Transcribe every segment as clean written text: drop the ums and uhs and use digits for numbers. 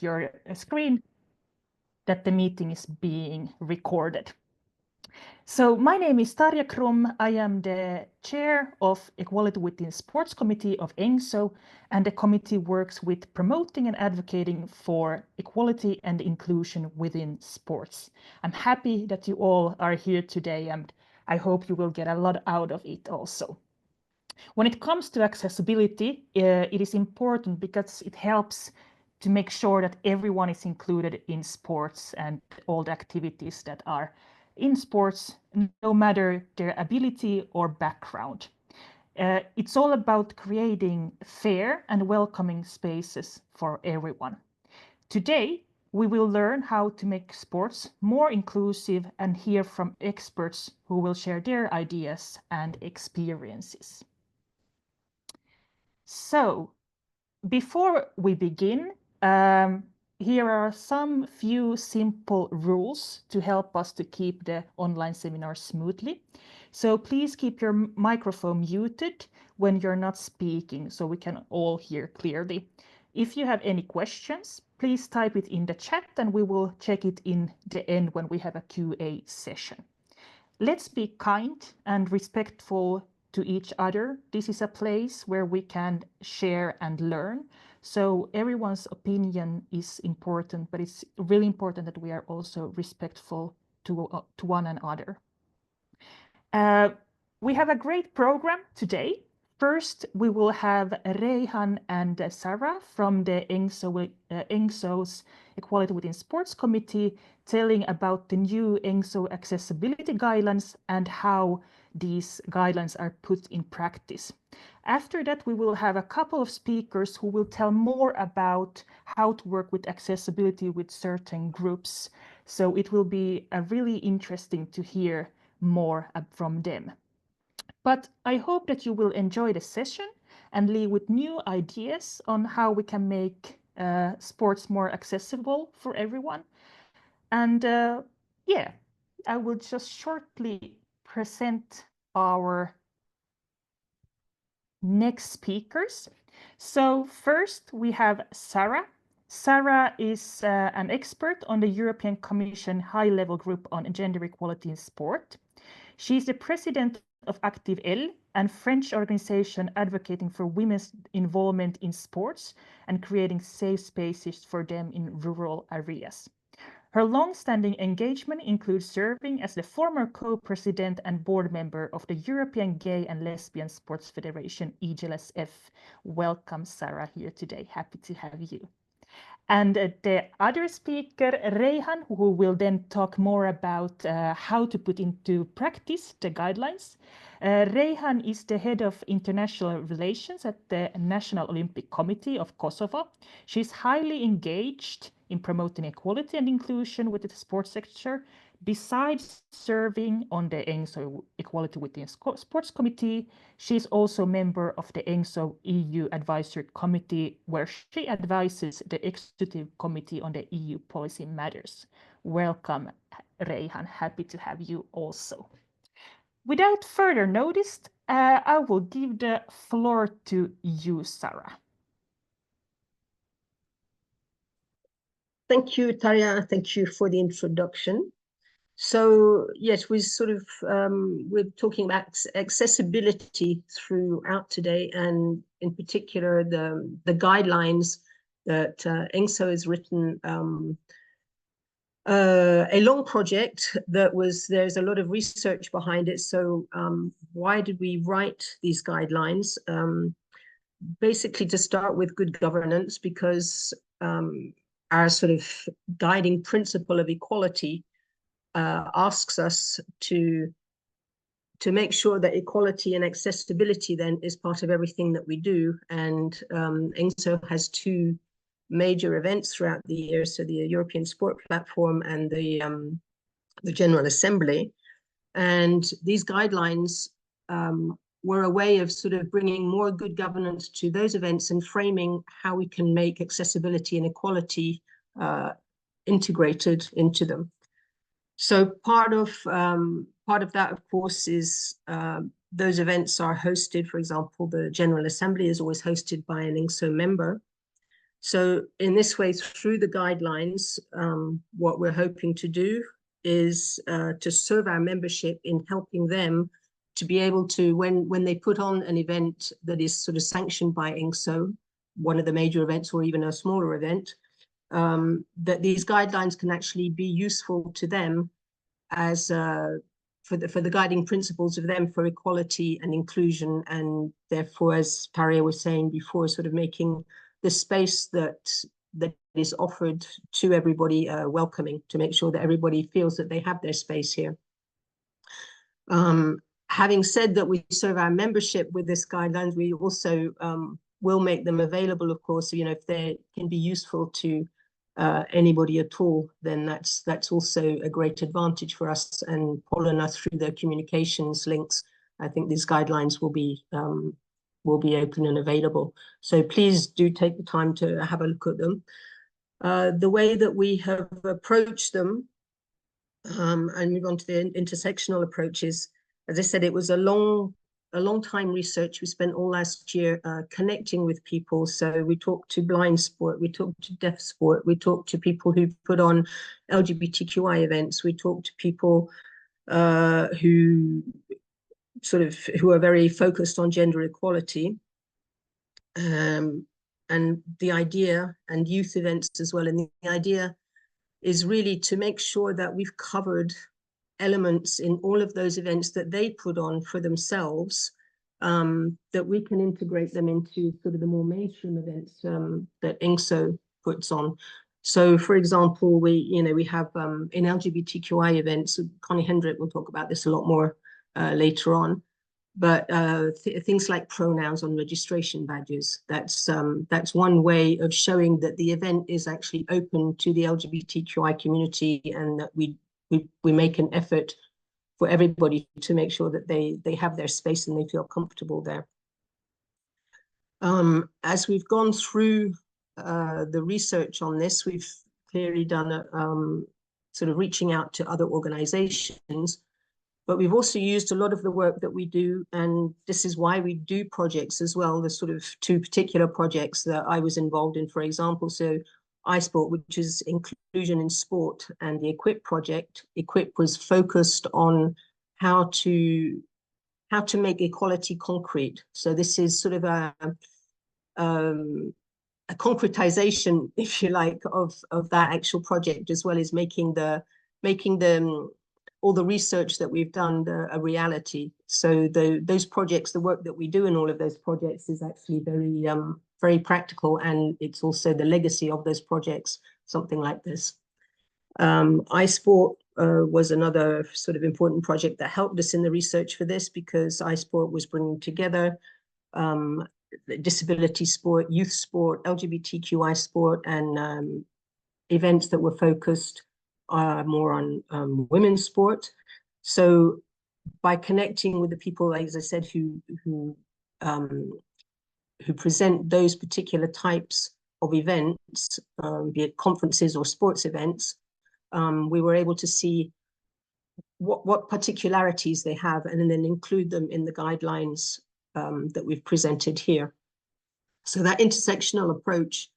your screen that the meeting is being recorded. So my name is Tarja Krum. I am the chair of Equality Within Sports Committee of ENGSO, and the committee works with promoting and advocating for equality and inclusion within sports. I'm happy that you all are here today, and I hope you will get a lot out of it also. When it comes to accessibility, it is important because it helps to make sure that everyone is included in sports and all the activities that are in sports, no matter their ability or background. It's all about creating fair and welcoming spaces for everyone. Today, we will learn how to make sports more inclusive and hear from experts who will share their ideas and experiences. So, before we begin, here are some few simple rules to help us to keep the online seminar smoothly. So please keep your microphone muted when you're not speaking so we can all hear clearly. If you have any questions, please type it in the chat and we will check it in the end when we have a Q&A session. Let's be kind and respectful to each other. This is a place where we can share and learn. So everyone's opinion is important, but it's really important that we are also respectful to one another. We have a great program today. First, we will have Reihan and Sarah from the ENGSO's Equality Within Sports Committee telling about the new ENGSO accessibility guidelines and how these guidelines are put in practice. After that, we will have a couple of speakers who will tell more about how to work with accessibility with certain groups. So it will be really interesting to hear more from them. But I hope that you will enjoy the session and leave with new ideas on how we can make sports more accessible for everyone. And yeah, I will just shortly present our next speakers. So first we have Sarah. Sarah is an expert on the European Commission High-Level Group on Gender Equality in Sport. She is the president of Active L, a French organization advocating for women's involvement in sports and creating safe spaces for them in rural areas. Her long-standing engagement includes serving as the former co-president and board member of the European Gay and Lesbian Sports Federation, EGLSF. Welcome, Sarah, here today. Happy to have you. And the other speaker, Reihan, who will then talk more about how to put into practice the guidelines. Reihan is the head of international relations at the National Olympic Committee of Kosovo. She's highly engaged in promoting equality and inclusion within the sports sector. Besides serving on the ENGSO Equality Within Sports Committee, she is also a member of the ENGSO EU Advisory Committee, where she advises the Executive Committee on the EU policy matters. Welcome, Reihan. Happy to have you also. Without further notice, I will give the floor to you, Sarah. Thank you, Tarja. Thank you for the introduction. So yes, we're talking about accessibility throughout today, and in particular the guidelines that ENGSO has written. A long project there's a lot of research behind it. So why did we write these guidelines? Basically to start with good governance, because our sort of guiding principle of equality asks us to make sure that equality and accessibility then is part of everything that we do. And ENGSO has two major events throughout the year, so the European Sport Platform and the General Assembly. And these guidelines were a way of sort of bringing more good governance to those events and framing how we can make accessibility and equality integrated into them. So part of that, of course, is those events are hosted. For example, the General Assembly is always hosted by an ENGSO member. So in this way, through the guidelines, what we're hoping to do is to serve our membership in helping them to be able to, when they put on an event that is sort of sanctioned by ENGSO, one of the major events or even a smaller event, that these guidelines can actually be useful to them as for the guiding principles of them for equality and inclusion, and therefore, as Paria was saying before, sort of making the space that is offered to everybody welcoming, to make sure that everybody feels that they have their space here. Having said that, we serve our membership with this guidelines, we also will make them available, of course, you know, if they can be useful to anybody at all, then that's also a great advantage for us. And Paul and us, through the communications links, I think these guidelines will be open and available. So please do take the time to have a look at them. The way that we have approached them, and move on to the intersectional approaches, as I said, it was a long time research. We spent all last year connecting with people. So we talked to blind sport, we talked to deaf sport, we talked to people who put on LGBTQI events, we talked to people who are very focused on gender equality, and the idea, and youth events as well. And the idea is really to make sure that we've covered elements in all of those events that they put on for themselves, that we can integrate them into sort of the more mainstream events that ENGSO puts on. So, for example, we have in LGBTQI events, Connie Hendrick will talk about this a lot more later on, but things like pronouns on registration badges. That's one way of showing that the event is actually open to the LGBTQI community, and that we make an effort for everybody to make sure that they have their space and they feel comfortable there. As we've gone through the research on this, we've clearly done sort of reaching out to other organizations, but we've also used a lot of the work that we do, and this is why we do projects as well. There's sort of two particular projects that I was involved in, for example. So iSport, which is inclusion in sport, and the EQUIP project. EQUIP was focused on how to make equality concrete. So this is sort of a concretization, if you like, of that actual project, as well as making all the research that we've done a reality. So those projects, the work that we do in all of those projects is actually very practical, and it's also the legacy of those projects, something like this. iSport was another sort of important project that helped us in the research for this, because iSport was bringing together disability sport, youth sport, LGBTQI sport, and events that were focused more on women's sport. So by connecting with the people, as I said, who present those particular types of events, be it conferences or sports events, we were able to see what particularities they have, and then include them in the guidelines that we've presented here. So that intersectional approach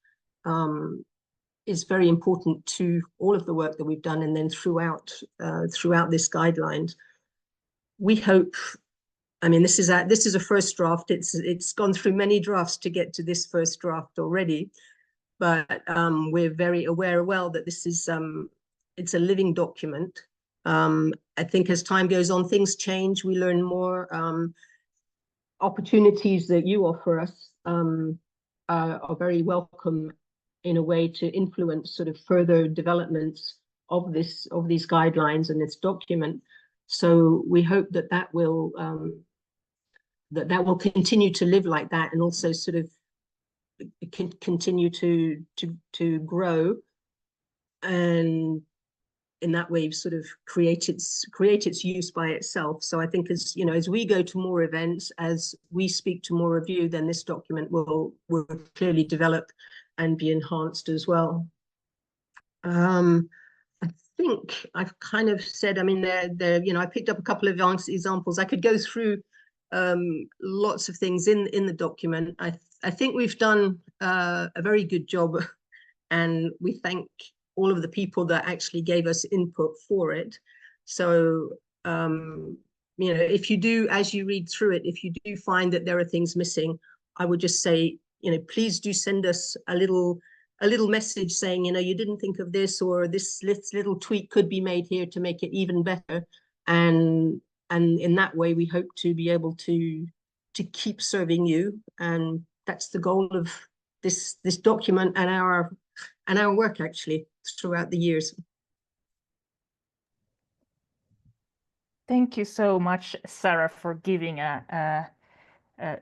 is very important to all of the work that we've done, and then throughout this guideline. We hope, I mean, this is a first draft. It's gone through many drafts to get to this first draft already, but we're very aware well that this is it's a living document. I think as time goes on, things change. We learn more. Opportunities that you offer us are very welcome, in a way, to influence sort of further developments of these guidelines and this document. So we hope that will continue to live like that, and also sort of continue to grow, and in that way sort of create its use by itself. So I think, as you know, as we go to more events, as we speak to more of you, then this document will clearly develop and be enhanced as well. I think I've kind of said, I mean, I picked up a couple of examples. I could go through lots of things in the document. I I think we've done a very good job, and we thank all of the people that actually gave us input for it. So, you know, if you do, as you read through it, if you do find that there are things missing, I would just say, you know, please do send us a little message saying, you know, you didn't think of this, or this little tweak could be made here to make it even better. And in that way, we hope to be able to keep serving you. And that's the goal of this document and our work actually throughout the years. Thank you so much, Sarah, for giving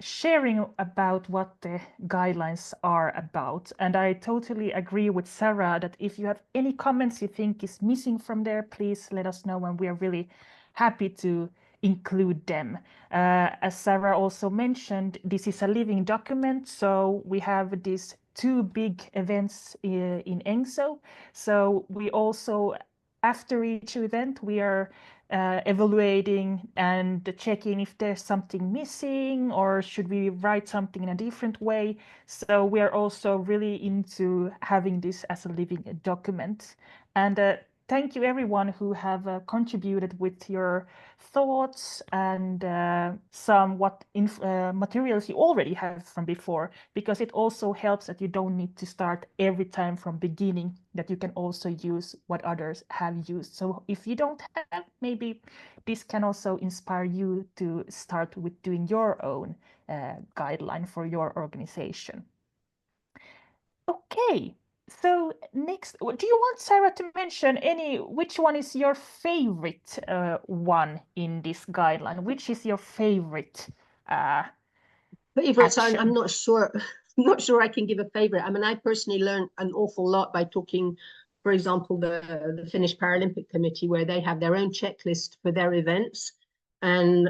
sharing about what the guidelines are about. And I totally agree with Sarah that if you have any comments you think is missing from there, please let us know, and we are really happy to include them. As Sarah also mentioned, this is a living document, so we have these 2 big events in ENGSO. So we also, after each event, we are evaluating and checking if there's something missing, or should we write something in a different way. So we are also really into having this as a living document. And thank you everyone who have contributed with your thoughts and some materials you already have from before, because it also helps that you don't need to start every time from beginning, that you can also use what others have used. So if you don't have, maybe this can also inspire you to start with doing your own guideline for your organization. Okay. So next, do you want Sarah to mention which one is your favorite one in this guideline? Which is your favorite Favorites, action? I'm not sure. I'm not sure I can give a favorite. I mean, I personally learned an awful lot by talking, for example, the Finnish Paralympic Committee, where they have their own checklist for their events. And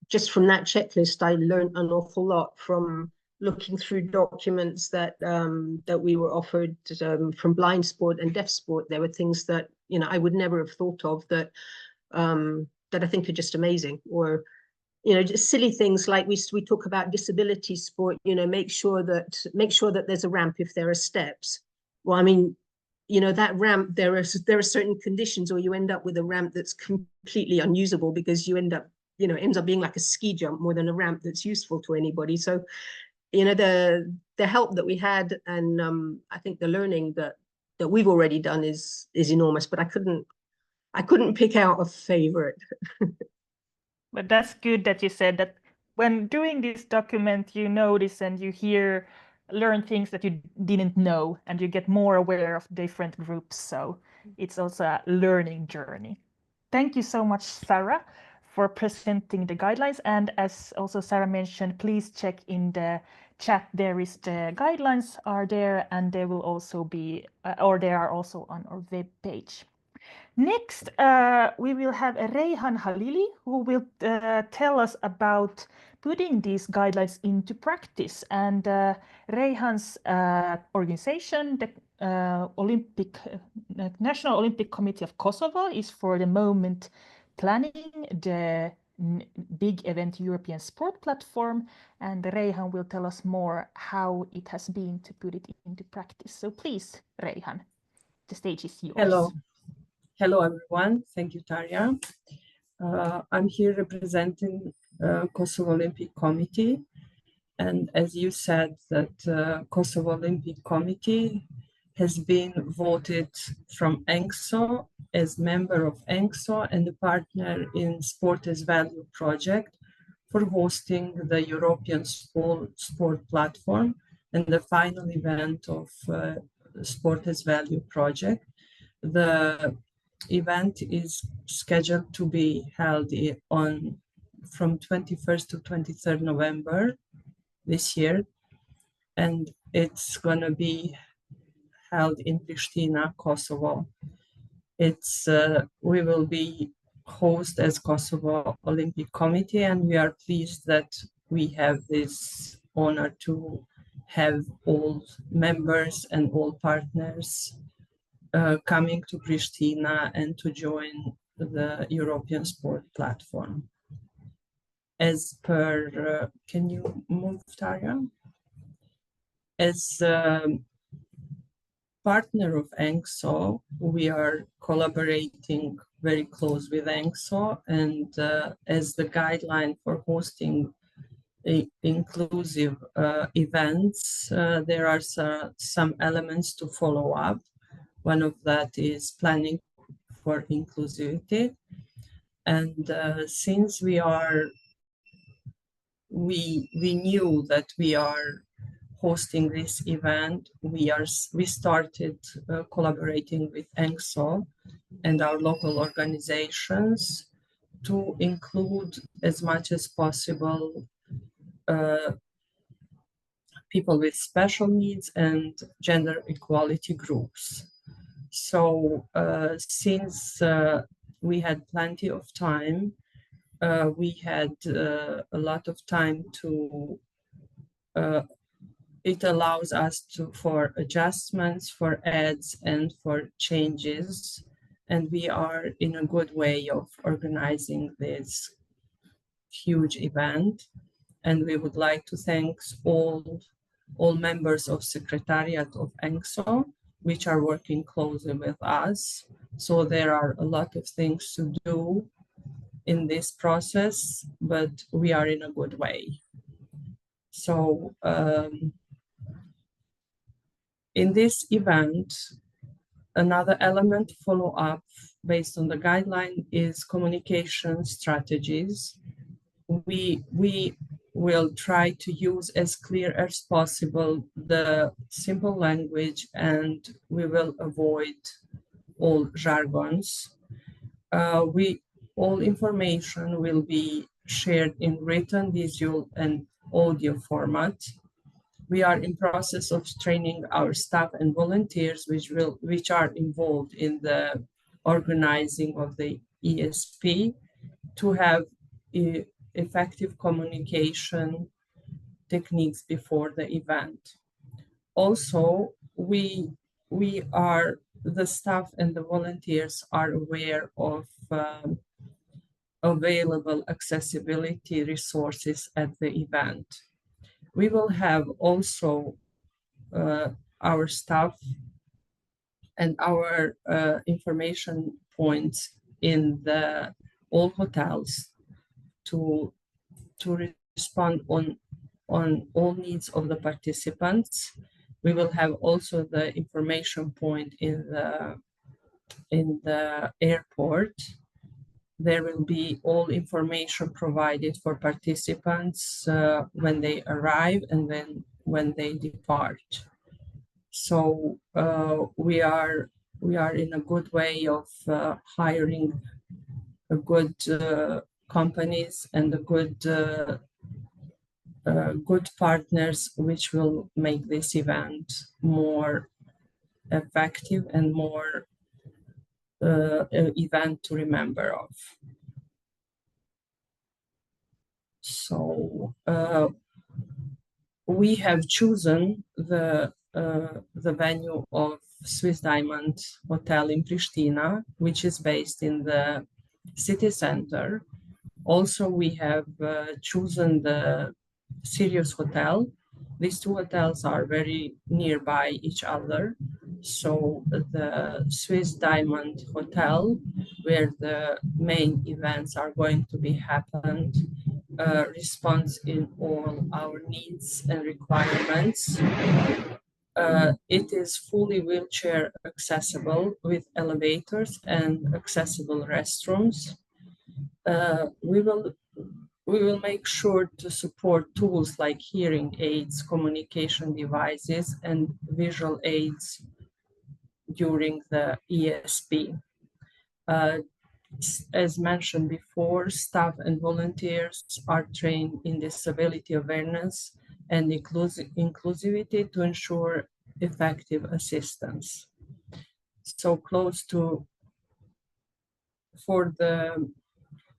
just from that checklist, I learned an awful lot from looking through documents that we were offered from blind sport and deaf sport. There were things that, you know, I would never have thought of that I think are just amazing. Or, you know, just silly things like we talk about disability sport, you know, make sure that there's a ramp if there are steps. Well, I mean, you know, that ramp, there are certain conditions, or you end up with a ramp that's completely unusable because you end up, you know, it ends up being like a ski jump more than a ramp that's useful to anybody. So, you know, the help that we had, and I think the learning that we've already done is enormous. But I couldn't pick out a favorite. But that's good that you said that when doing this document, you notice and you learn things that you didn't know, and you get more aware of different groups. So it's also a learning journey. Thank you so much, Sarah, for presenting the guidelines. And as also Sarah mentioned, please check in the chat. There is the guidelines are there, and they will also be, or they are also on our web page. Next, we will have Reyhan Halili, who will tell us about putting these guidelines into practice. And Reyhan's organization, the National Olympic Committee of Kosovo, is for the moment planning the big event European Sport Platform. And Reyhan will tell us more how it has been to put it into practice. So please, Reyhan, the stage is yours. Hello. Hello, everyone. Thank you, Tarja. I'm here representing Kosovo Olympic Committee. And as you said, that Kosovo Olympic Committee has been voted from ENGSO as member of ENGSO and a partner in Sport as Value project for hosting the European Sport Platform and the final event of Sport as Value project. The event is scheduled to be held from 21st to 23rd November this year, and it's going to be held in Pristina, Kosovo. We will be host as Kosovo Olympic Committee, and we are pleased that we have this honor to have all members and all partners coming to Pristina and to join the European Sport Platform. As per, can you move, Tarja? As partner of ENGSO, we are collaborating very close with ENGSO, and as the guideline for hosting inclusive events, there are some elements to follow up. One of that is planning for inclusivity. And since we knew that we are hosting this event, we started collaborating with ENGSO and our local organizations to include as much as possible people with special needs and gender equality groups. So since we had plenty of time, we had a lot of time to, it allows us for adjustments, for adds, and for changes. And we are in a good way of organizing this huge event. And we would like to thank all members of Secretariat of ENGSO, which are working closely with us. So there are a lot of things to do in this process, but we are in a good way. So in this event, another element to follow up based on the guideline is communication strategies. We will try to use as clear as possible the simple language, and we will avoid all jargons. All information will be shared in written, visual, and audio format. We are in process of training our staff and volunteers which are involved in the organizing of the ESP to have effective communication techniques before the event. Also, the staff and the volunteers are aware of available accessibility resources at the event. We will have also our staff and our information points in all hotels to respond on all needs of the participants. We will have also the information point in the airport. There will be all information provided for participants when they arrive and then when they depart. So we are in a good way of hiring a good companies and a good partners, which will make this event more effective and more event to remember of. So we have chosen the venue of Swiss Diamond Hotel in Pristina, which is based in the city center. Also, we have chosen the Sirius Hotel. These two hotels are very nearby each other. So the Swiss Diamond Hotel, where the main events are going to be happened, responds in all our needs and requirements. It is fully wheelchair accessible with elevators and accessible restrooms. We will make sure to support tools like hearing aids, communication devices, and visual aids during the ESP. As mentioned before, staff and volunteers are trained in disability awareness and inclusivity to ensure effective assistance. So close to,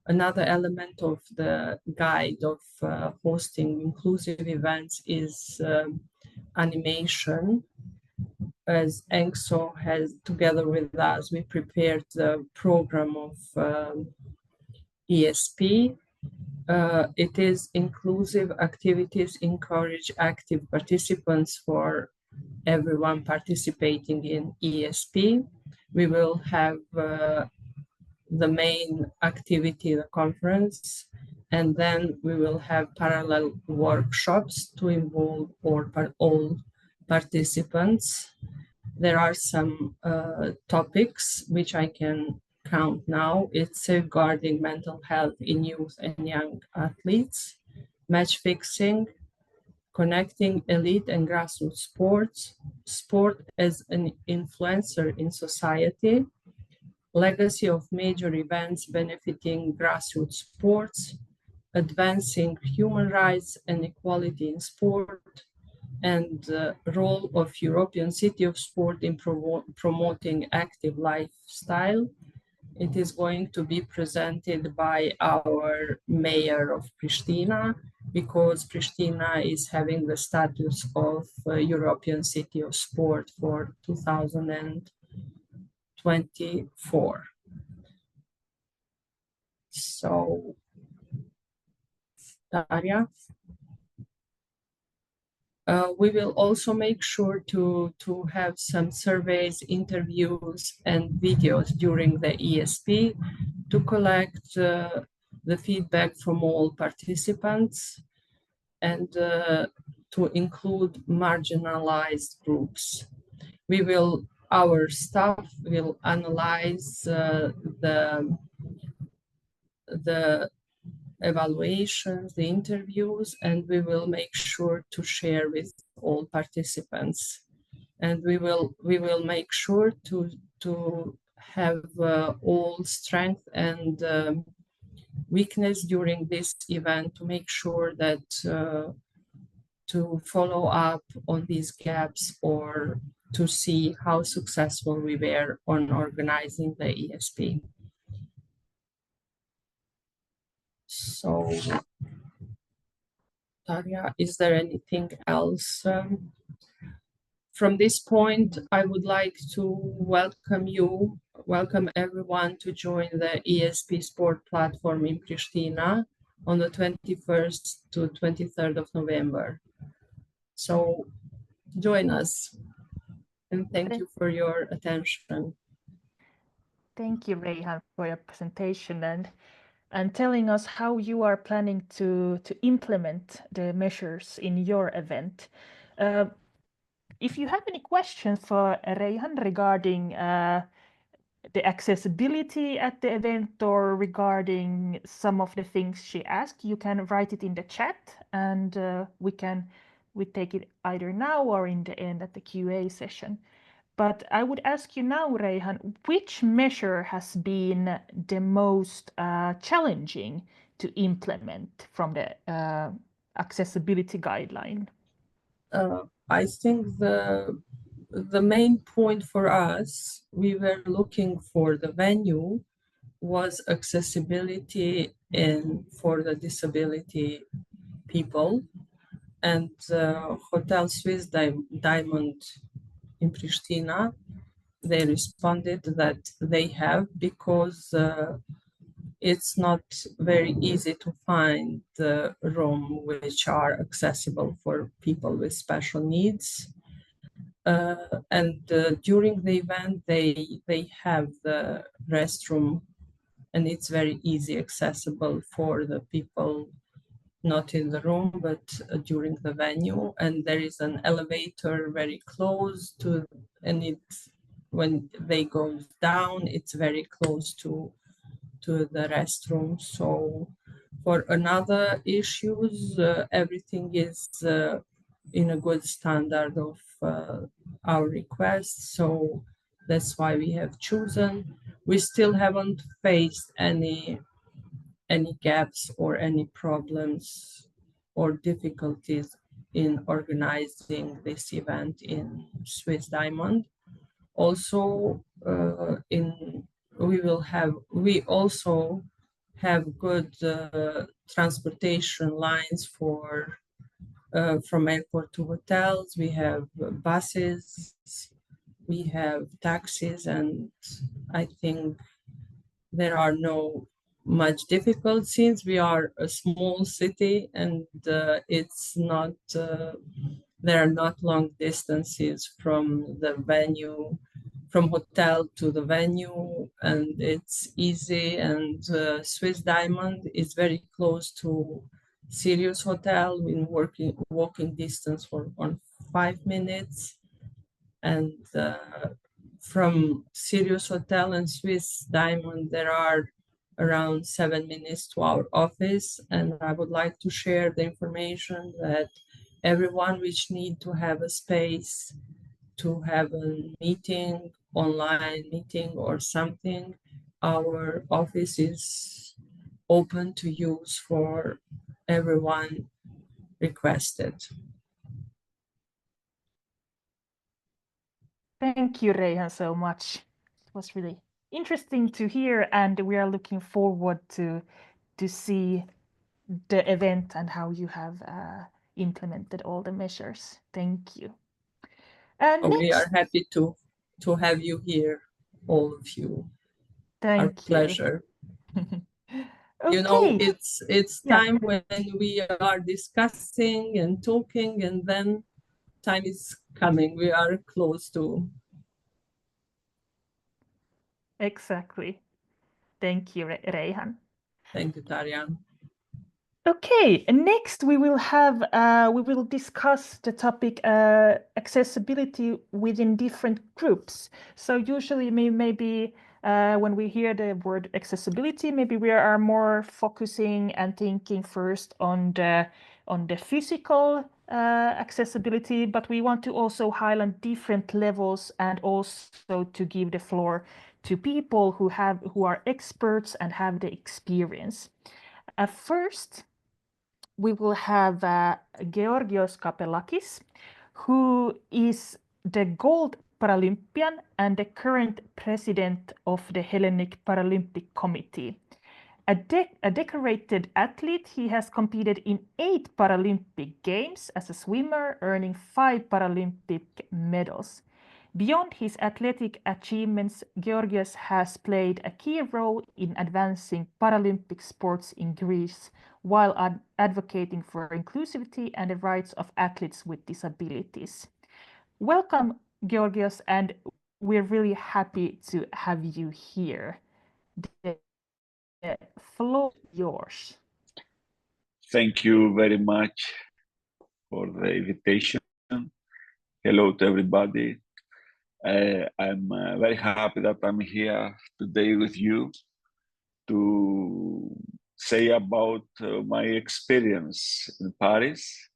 another element of the guide of hosting inclusive events is animation. As ENGSO has, together with us, we prepared the program of ESP. It is inclusive activities, encourage active participants for everyone participating in ESP. We will have the main activity, the conference, and then we will have parallel workshops to involve all participants. There are some topics which I can count now. It's safeguarding mental health in youth and young athletes, match fixing, connecting elite and grassroots sports, sport as an influencer in society, legacy of major events benefiting grassroots sports, advancing human rights and equality in sport, and role of European City of Sport in promoting active lifestyle. It is going to be presented by our mayor of Pristina, because Pristina is having the status of European City of Sport for 2024. So, Daria? We will also make sure to have some surveys, interviews, and videos during the ESP to collect the feedback from all participants and to include marginalized groups. Our staff will analyze the evaluations, the interviews, and we will make sure to share with all participants. And we will make sure to have all strength and weakness during this event to make sure that to follow up on these gaps or to see how successful we were on organizing the ESP. So, Daria, is there anything else? From this point, I would like to welcome everyone to join the ESP Sport platform in Pristina on the 21st to 23rd of November. So join us, and thank you for your attention. Thank you, Reyhan, for your presentation and telling us how you are planning to implement the measures in your event. If you have any questions for Reyhan regarding the accessibility at the event or regarding some of the things she asked, you can write it in the chat, and we take it either now or in the end at the QA session. But I would ask you now, Reyhan, which measure has been the most challenging to implement from the accessibility guideline? I think the main point for us, we were looking for the venue, was accessibility for the disability people. And Hotel Swiss Diamond in Pristina, they responded that they have, because it's not very easy to find the room which are accessible for people with special needs. And during the event, they have the restroom, and it's very easy accessible for the people not in the room, but during the venue. And there is an elevator very close to, and when they go down, it's very close to the restroom. So for another issues, everything is in a good standard of our requests. So that's why we have chosen. We still haven't faced any gaps or any problems or difficulties in organizing this event in Swiss Diamond. Also, we also have good transportation lines from airport to hotels. We have buses, we have taxis, and I think there are no much difficult since we are a small city and it's not there are not long distances from the venue, from hotel to the venue, and it's easy. And Swiss Diamond is very close to Sirius Hotel in walking distance on 5 minutes. And from Sirius Hotel and Swiss Diamond, there are around 7 minutes to our office. And I would like to share the information that everyone which need to have a space to have a meeting, online meeting or something, our office is open to use for everyone requested. Thank you, Reihan, so much. It was really interesting to hear, and we are looking forward to see the event and how you have implemented all the measures. Thank you. We are Next, happy to have you here, all of you. thank Our you. pleasure. Okay. You know, it's Yeah. time when we are discussing and talking, and then time is coming. We are close to. Exactly. Thank you, Reihan. Thank you, Tarja. Okay, next we will discuss the topic accessibility within different groups. So usually maybe when we hear the word accessibility, maybe we are more focusing and thinking first on the physical accessibility, but we want to also highlight different levels and also to give the floor to people who are experts and have the experience. First, we will have Georgios Kapelakis, who is the gold Paralympian and the current president of the Hellenic Paralympic Committee. A decorated athlete, he has competed in 8 Paralympic Games as a swimmer, earning 5 Paralympic medals. Beyond his athletic achievements, Georgios has played a key role in advancing Paralympic sports in Greece while advocating for inclusivity and the rights of athletes with disabilities. Welcome, Georgios, and we're really happy to have you here. The floor is yours. Thank you very much for the invitation. Hello to everybody. I'm very happy that I'm here today with you to say about my experience in Paris,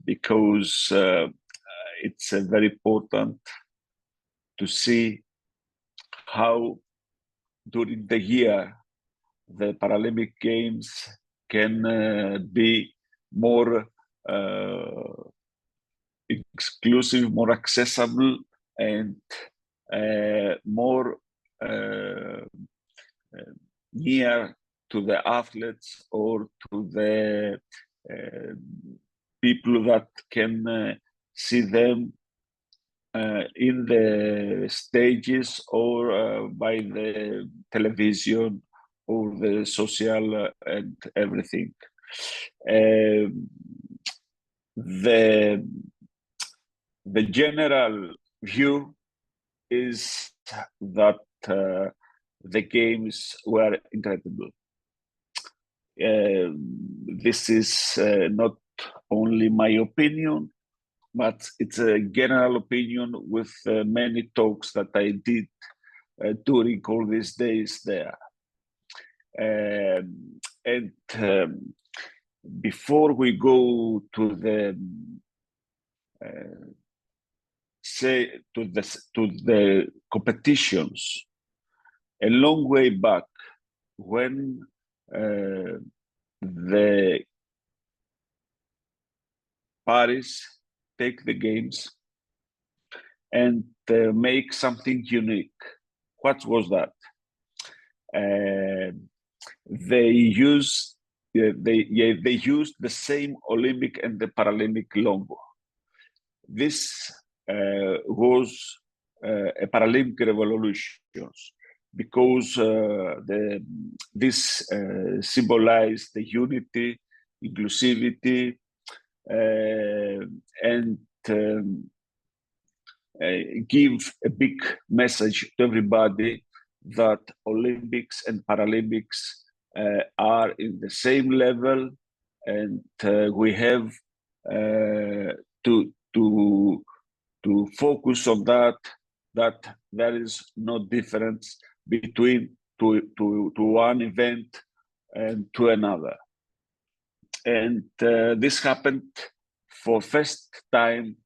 because it's very important to see how during the year the Paralympic Games can be more exclusive, more accessible, and more near to the athletes or to the people that can see them in the stages or by the television or the social and everything. The general view is that the games were incredible. This is not only my opinion, but it's a general opinion with many talks that I did during all these days there. And before we go to the to the competitions, a long way back, when the Paris take the games and make something unique. What was that? They used the same Olympic and the Paralympic logo. This was a Paralympic revolution, because this symbolized the unity, inclusivity, and give a big message to everybody that Olympics and Paralympics are in the same level, and we have to focus on that there is no difference between to one event and to another. And this happened for first time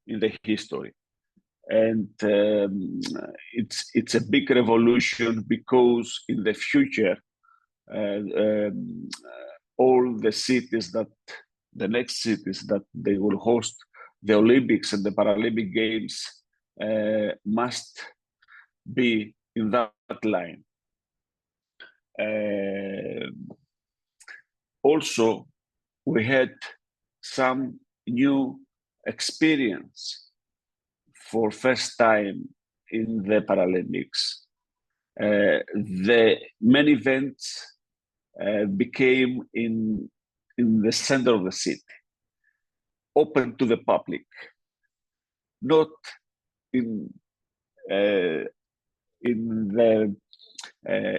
in the history. And it's a big revolution, because in the future, all the cities the next cities that they will host the Olympics and the Paralympic Games must be in that line. Also, we had some new experience for first time in the Paralympics. The main events became in the center of the city, open to the public, not in the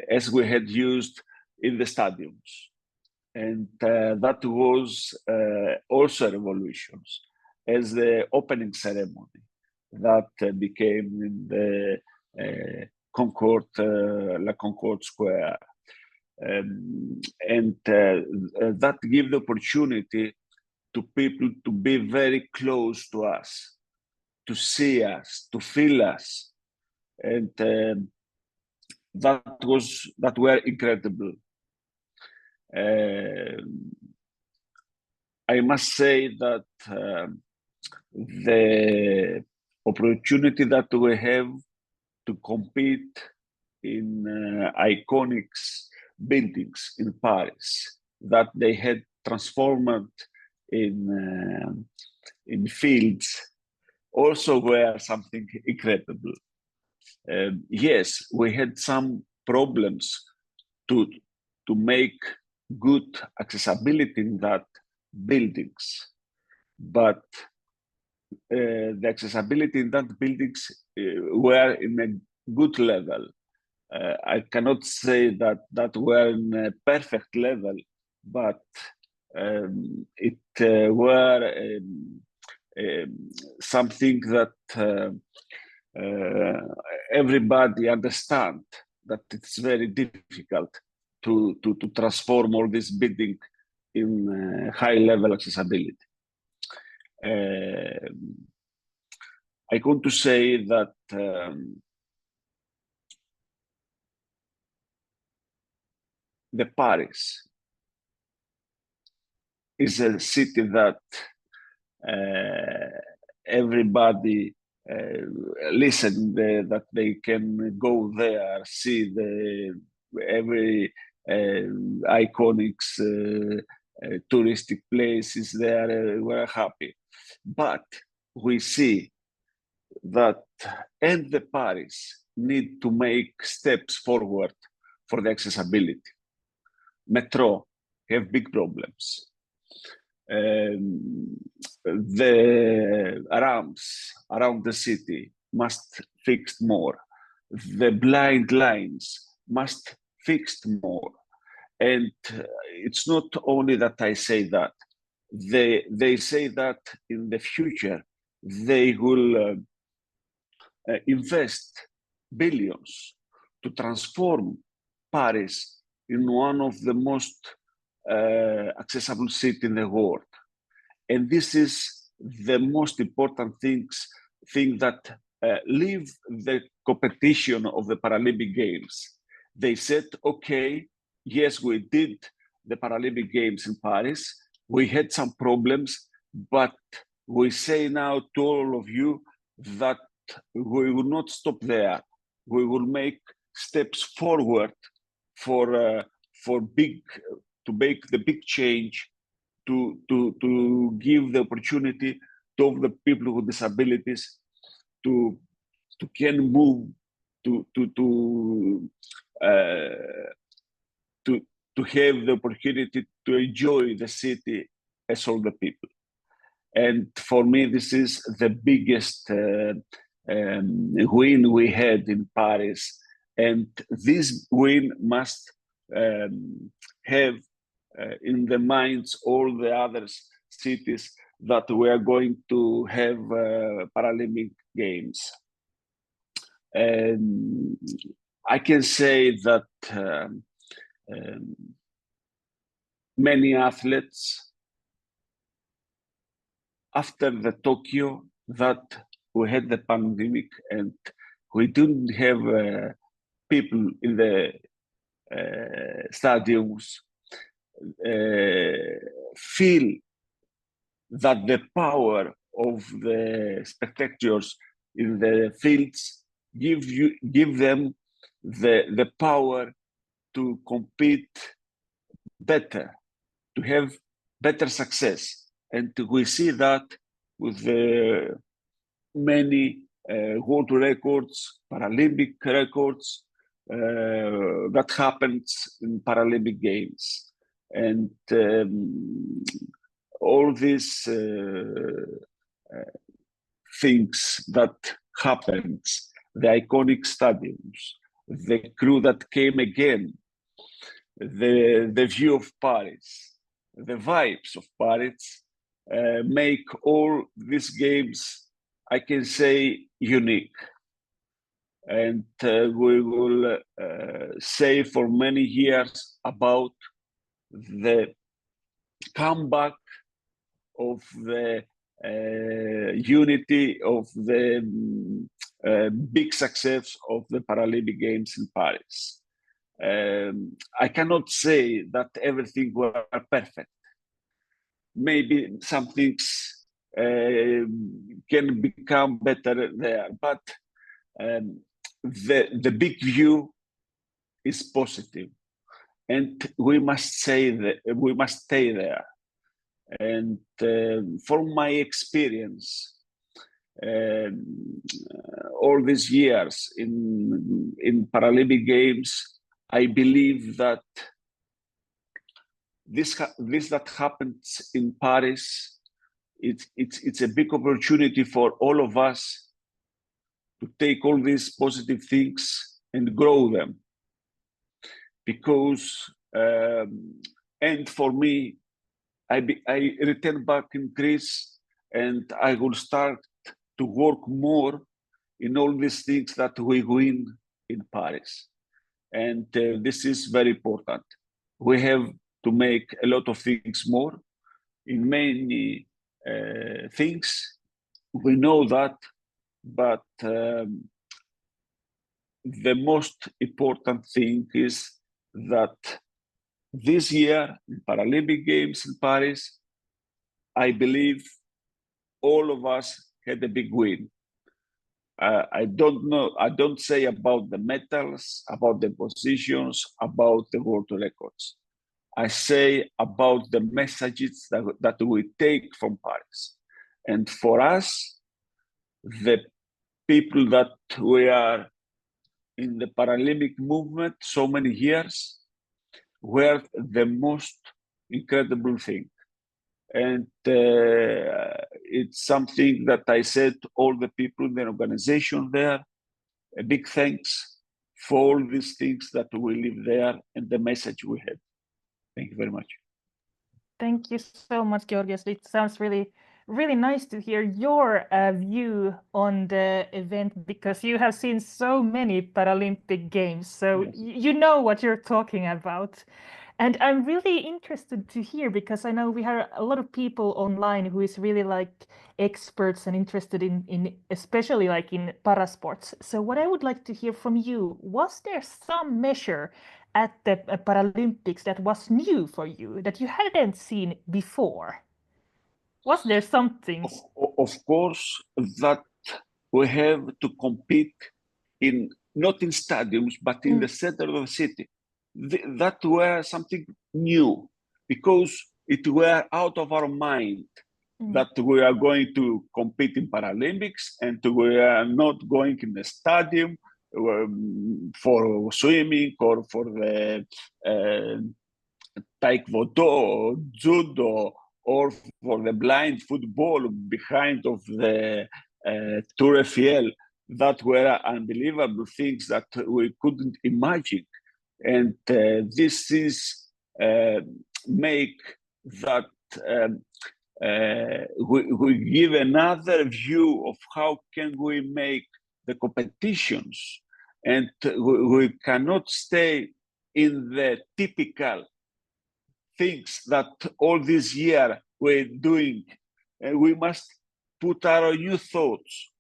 as we had used in the stadiums. And that was also a revolution, as the opening ceremony that became in the La Concorde Square. And that gave the opportunity to people to be very close to us, to see us, to feel us. And that were incredible. I must say that the opportunity that we have to compete in iconic buildings in Paris that they had transformed in fields also were something incredible. Yes, we had some problems to make good accessibility in that buildings, but the accessibility in that buildings were in a good level. I cannot say that were in a perfect level, but it were something that everybody understand that it's very difficult to transform all this building in high level accessibility. I want to say that the Paris is a city that everybody listen that they can go there, see every iconic touristic places there. We're happy, but we see that and the Paris need to make steps forward for the accessibility. Metro have big problems. The ramps around the city must fix more. The blind lines must fix more. And it's not only that I say that. They say that in the future they will invest billions to transform Paris in one of the most accessible cities in the world. And this is the most important thing that leave the competition of the Paralympic Games. They said, okay, yes, we did the Paralympic Games in Paris. We had some problems, but we say now to all of you that we will not stop there. We will make steps forward to make the big change, to give the opportunity to all the people with disabilities to can move to have the opportunity to enjoy the city as all the people. And for me, this is the biggest win we had in Paris. And this win must have in the minds all the other cities that we are going to have Paralympic Games. I can say that many athletes, after the Tokyo, that we had the pandemic and we didn't have people in the stadiums, feel that the power of the spectators in the fields give them the power to compete better, to have better success. And we see that with many world records, Paralympic records that happens in Paralympic Games. And all these things that happens, the iconic stadiums, the crew that came again, the view of Paris, the vibes of Paris, make all these games, I can say, unique. And we will say for many years about the comeback of the unity of the big success of the Paralympic Games in Paris. I cannot say that everything were perfect. Maybe some things can become better there, but the big view is positive, and we must say that we must stay there. And from my experience, all these years in Paralympic Games, I believe that this that happens in Paris, it's a big opportunity for all of us to take all these positive things and grow them. Because and for me, I return back in Greece and I will start to work more in all these things that we win in Paris. And this is very important. We have to make a lot of things more in many things. We know that, but the most important thing is that this year, in Paralympic Games in Paris, I believe all of us had a big win. I don't know, I don't say about the medals, about the positions, about the world records. I say about the messages that we take from Paris. And for us, the people that we are in the Paralympic movement so many years, were the most incredible thing. And it's something that I said to all the people in the organization there, a big thanks for all these things that we live there and the message we had. Thank you very much. Thank you so much, Georgios. It sounds really, really nice to hear your view on the event, because you have seen so many Paralympic Games, so Yes. you know what you're talking about. And I'm really interested to hear, because I know we have a lot of people online who is really like experts and interested in especially like in parasports. So what I would like to hear from you, was there some measure at the Paralympics that was new for you, that you hadn't seen before? Was there something? Of course, that we have to compete in, not in stadiums, but in the center of the city. That were something new, because it were out of our mind that we are going to compete in Paralympics and we are not going in the stadium for swimming or for the taekwondo, judo, or for the blind football behind of the Tour Eiffel, that were unbelievable things that we couldn't imagine. And this is make that we give another view of how can we make the competitions, and we cannot stay in the typical things that all this year we're doing, and we must put our new thoughts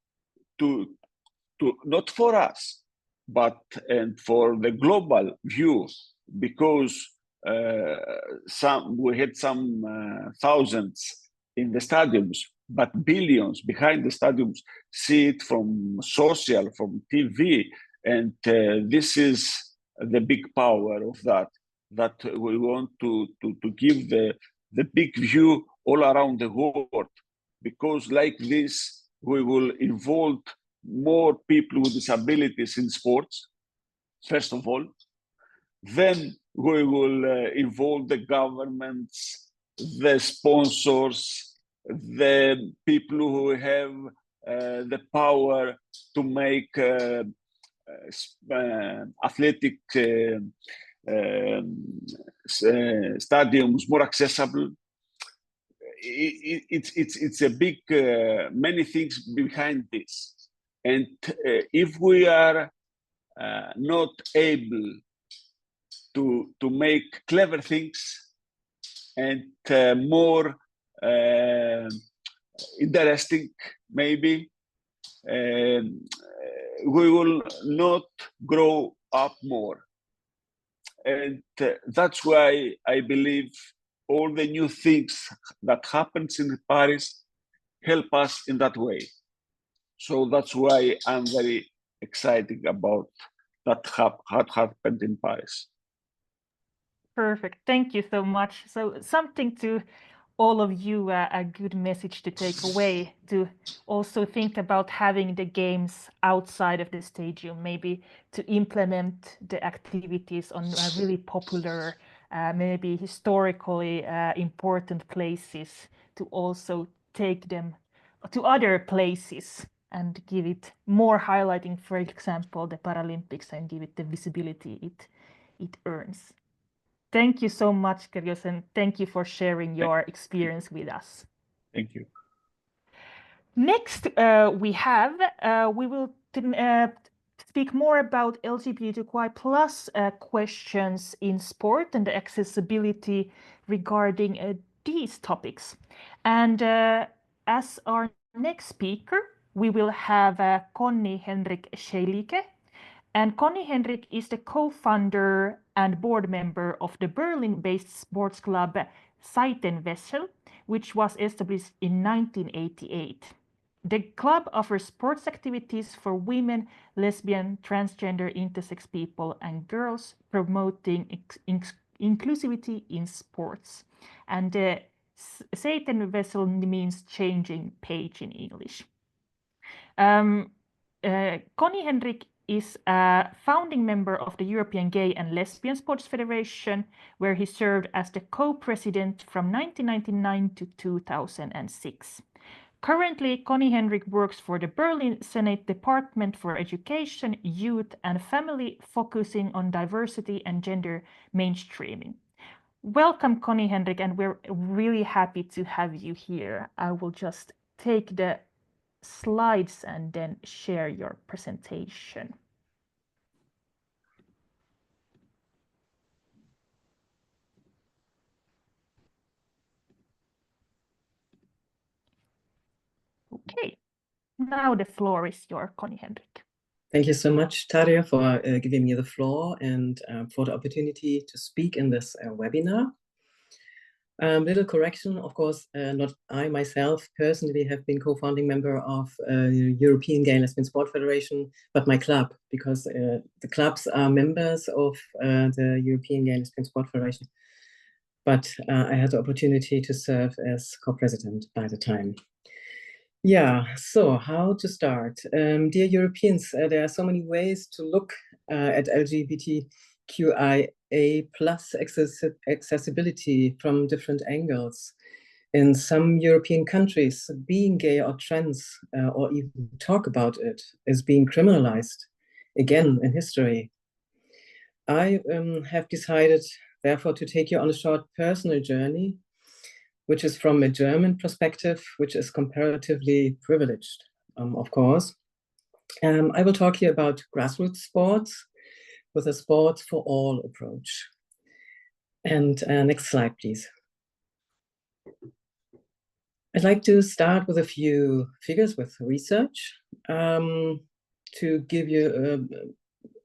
to not for us, but and for the global view, because we had some thousands in the stadiums, but billions behind the stadiums see it from social, from TV, and this is the big power of that we want to give the big view all around the world, because like this we will involve more people with disabilities in sports, first of all. Then we will involve the governments, the sponsors, the people who have the power to make athletic stadiums more accessible. It's a big many things behind this, and if we are not able to make clever things and more interesting, maybe we will not grow up more. And that's why I believe all the new things that happens in Paris help us in that way. So that's why I'm very excited about that happened in Paris. Perfect. Thank you so much. So something to all of you, a good message to take away, to also think about having the games outside of the stadium, maybe to implement the activities on really popular, maybe historically important places, to also take them to other places and give it more highlighting, for example, the Paralympics, and give it the visibility it earns. Thank you so much, Kyrgios, and thank you for sharing your experience with us. Thank you. Next, we will speak more about LGBTQI plus questions in sport and the accessibility regarding these topics. And as our next speaker, we will have Conny Henrik Scheilike. And Conny Henrik is the co-founder and board member of the Berlin-based sports club Seitenwechsel, which was established in 1988. The club offers sports activities for women, lesbian, transgender, intersex people, and girls, promoting inclusivity in sports. And Seitenwechsel means changing page in English. Conny Henrik is a founding member of the European Gay and Lesbian Sports Federation, where he served as the co-president from 1999 to 2006. Currently, Conny Henrik works for the Berlin Senate Department for Education, Youth and Family, focusing on diversity and gender mainstreaming. Welcome, Conny Henrik, and we're really happy to have you here. I will just take the slides and then share your presentation. Okay, now the floor is yours, Conny Henrik. Thank you so much, Tarja, for giving me the floor and for the opportunity to speak in this webinar. Little correction, of course, not I myself personally have been co-founding member of the European Gay and Lesbian Sport Federation, but my club, because the clubs are members of the European Gay and Lesbian Sport Federation. But I had the opportunity to serve as co-president by the time. Yeah, so how to start? Dear Europeans, there are so many ways to look at LGBTQIA plus accessibility from different angles. In some European countries, being gay or trans, or even talk about it, is being criminalized, again in history. I have decided, therefore, to take you on a short personal journey, which is from a German perspective, which is comparatively privileged, of course. I will talk here about grassroots sports with a sports for all approach. And next slide, please. I'd like to start with a few figures with research to give you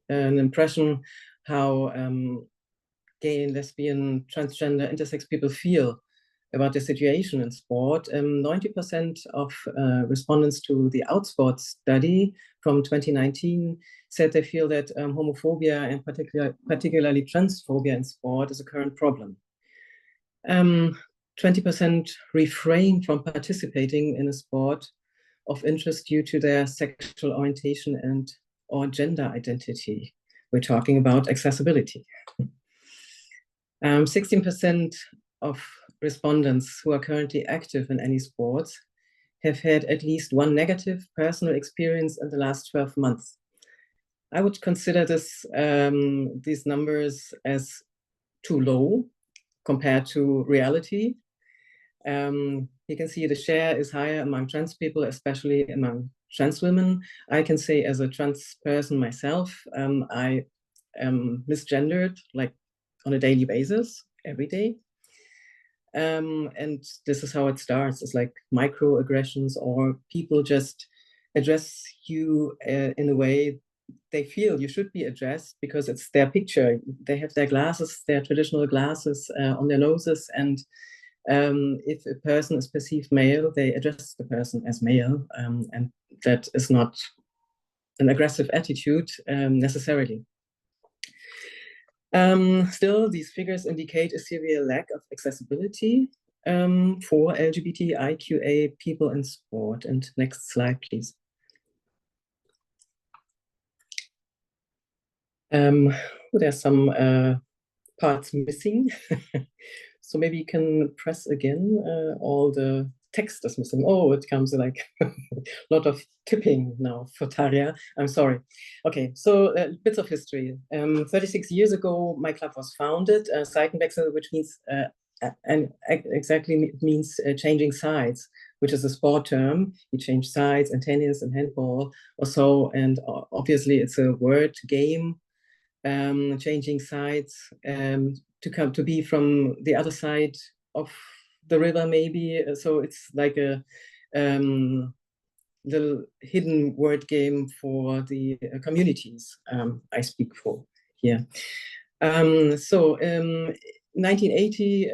an impression how gay, lesbian, transgender, intersex people feel about the situation in sport. 90% of respondents to the Outsport study from 2019 said they feel that homophobia and particularly transphobia in sport is a current problem. 20% refrain from participating in a sport of interest due to their sexual orientation and or gender identity. We're talking about accessibility. 16% of respondents who are currently active in any sports have had at least one negative personal experience in the last 12 months. I would consider these numbers as too low compared to reality. You can see the share is higher among trans people, especially among trans women. I can say as a trans person myself, I am misgendered like on a daily basis, every day. And this is how it starts. It's like microaggressions, or people just address you in a way they feel you should be addressed because it's their picture. They have their glasses, their traditional glasses on their noses, and if a person is perceived male, they address the person as male, and that is not an aggressive attitude necessarily. Still, these figures indicate a severe lack of accessibility for LGBTIQA people in sport. And next slide, please. There's some parts missing. So maybe you can press again. All the text is missing. Oh, it comes like a lot of tipping now for Tarja. I'm sorry. Okay, so bits of history. 36 years ago, my club was founded, Seitenwechsel, which means exactly means changing sides, which is a sport term. You change sides in tennis and handball or so, and obviously it's a word game. Changing sides to be from the other side of the river, maybe. So it's like a little hidden word game for the communities I speak for here. 1980,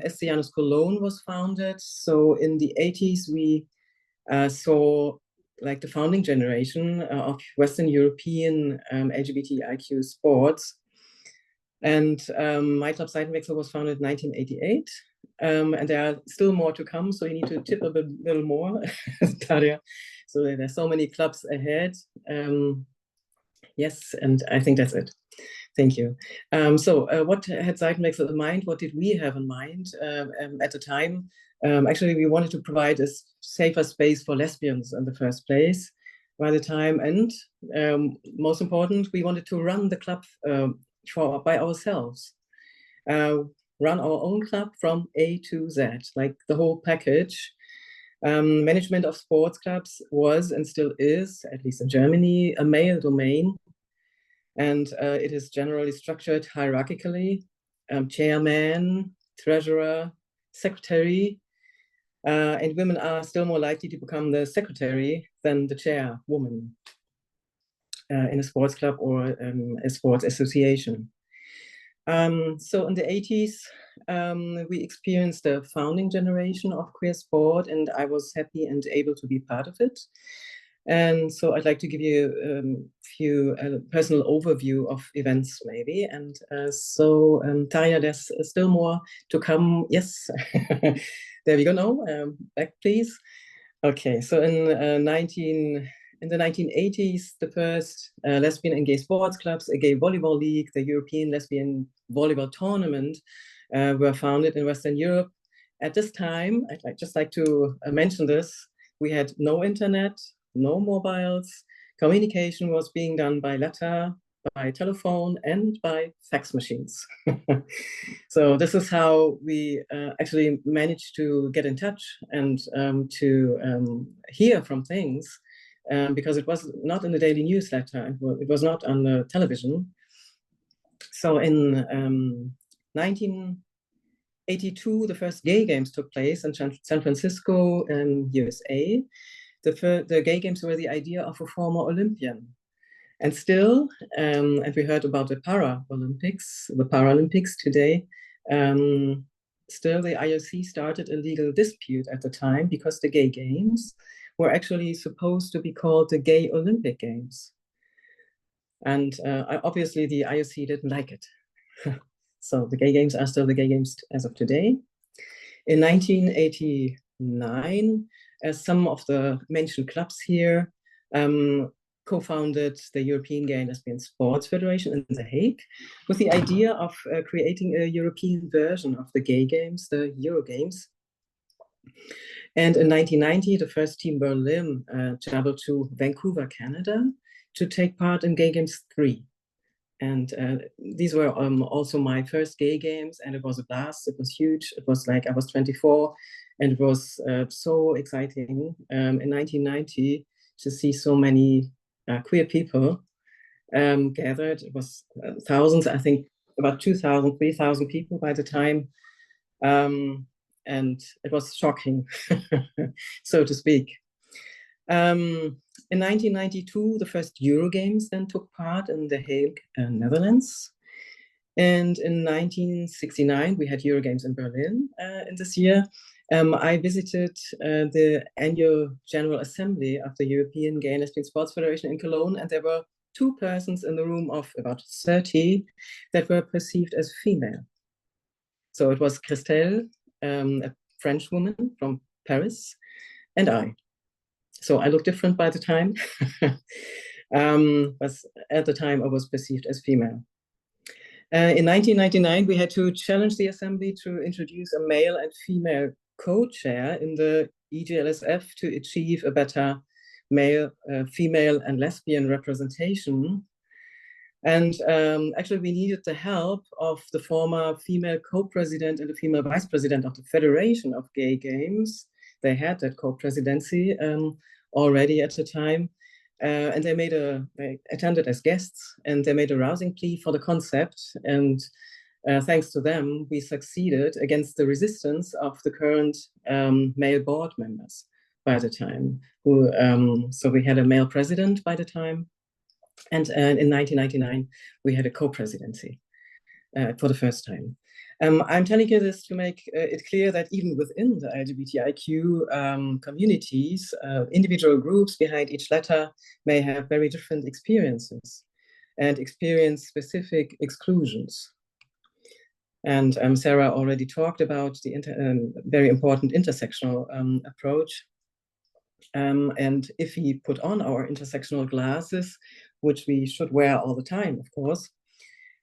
Estianus Cologne was founded. So in the 80s, we saw like the founding generation of Western European LGBTIQ sports. And my club Seitenwechsel was founded in 1988. And there are still more to come, so you need to tip a little more, Tarja. So there's so many clubs ahead. Yes, and I think that's it. Thank you. What had Seitenwechsel in mind? What did we have in mind at the time? Actually, we wanted to provide a safer space for lesbians in the first place by the time. And most important, we wanted to run the club by ourselves. Run our own club from A to Z, like the whole package. Management of sports clubs was and still is, at least in Germany, a male domain. And it is generally structured hierarchically. Chairman, treasurer, secretary, and women are still more likely to become the secretary than the chairwoman in a sports club or a sports association. So in the 80s, we experienced the founding generation of queer sport, and I was happy and able to be part of it. And so I'd like to give you a few personal overview of events maybe. And Tarja, there's still more to come. Yes, there we go now. Back please. Okay, so in the 1980s, the first lesbian and gay sports clubs, a gay volleyball league, the European Lesbian Volleyball Tournament were founded in Western Europe. At this time, I'd just like to mention this, we had no internet, no mobiles, communication was being done by letter, by telephone, and by fax machines. So this is how we actually managed to get in touch and to hear from things, because it was not in the daily newsletter, it was not on the television. So in 1982, the first gay games took place in San Francisco, USA. The gay games were the idea of a former Olympian. And still, and we heard about the Paralympics today, still the IOC started a legal dispute at the time because the gay games were actually supposed to be called the Gay Olympic Games. And obviously the IOC didn't like it. So the gay games are still the gay games as of today. In 1989, some of the mentioned clubs here co-founded the European Gay and Lesbian Sports Federation in The Hague with the idea of creating a European version of the gay games, the Euro Games. And in 1990, the first team Berlin traveled to Vancouver, Canada, to take part in Gay Games 3. And these were also my first gay games, and it was a blast. It was huge. It was like I was 24, and it was so exciting in 1990 to see so many queer people gathered. It was thousands, I think about 2,000, 3,000 people by the time. And it was shocking, so to speak. In 1992, the first Euro Games then took part in The Hague, Netherlands. And in 1969, we had Euro Games in Berlin in this year. I visited the annual General Assembly of the European Gay and Lesbian Sports Federation in Cologne, and there were 2 persons in the room of about 30 that were perceived as female. So it was Christelle, a French woman from Paris, and I. So I look different by the time, but at the time I was perceived as female. In 1999, we had to challenge the assembly to introduce a male and female co-chair in the EGLSF to achieve a better male, female and lesbian representation. And actually we needed the help of the former female co-president and the female vice president of the Federation of Gay Games. They had that co-presidency already at the time. And they attended as guests, and they made a rousing plea for the concept. And thanks to them, we succeeded against the resistance of the current male board members by the time. So we had a male president by the time. And in 1999, we had a co-presidency for the first time. I'm telling you this to make it clear that even within the LGBTIQ communities, individual groups behind each letter may have very different experiences and experience specific exclusions. And Sarah already talked about the very important intersectional approach. And if we put on our intersectional glasses, which we should wear all the time, of course,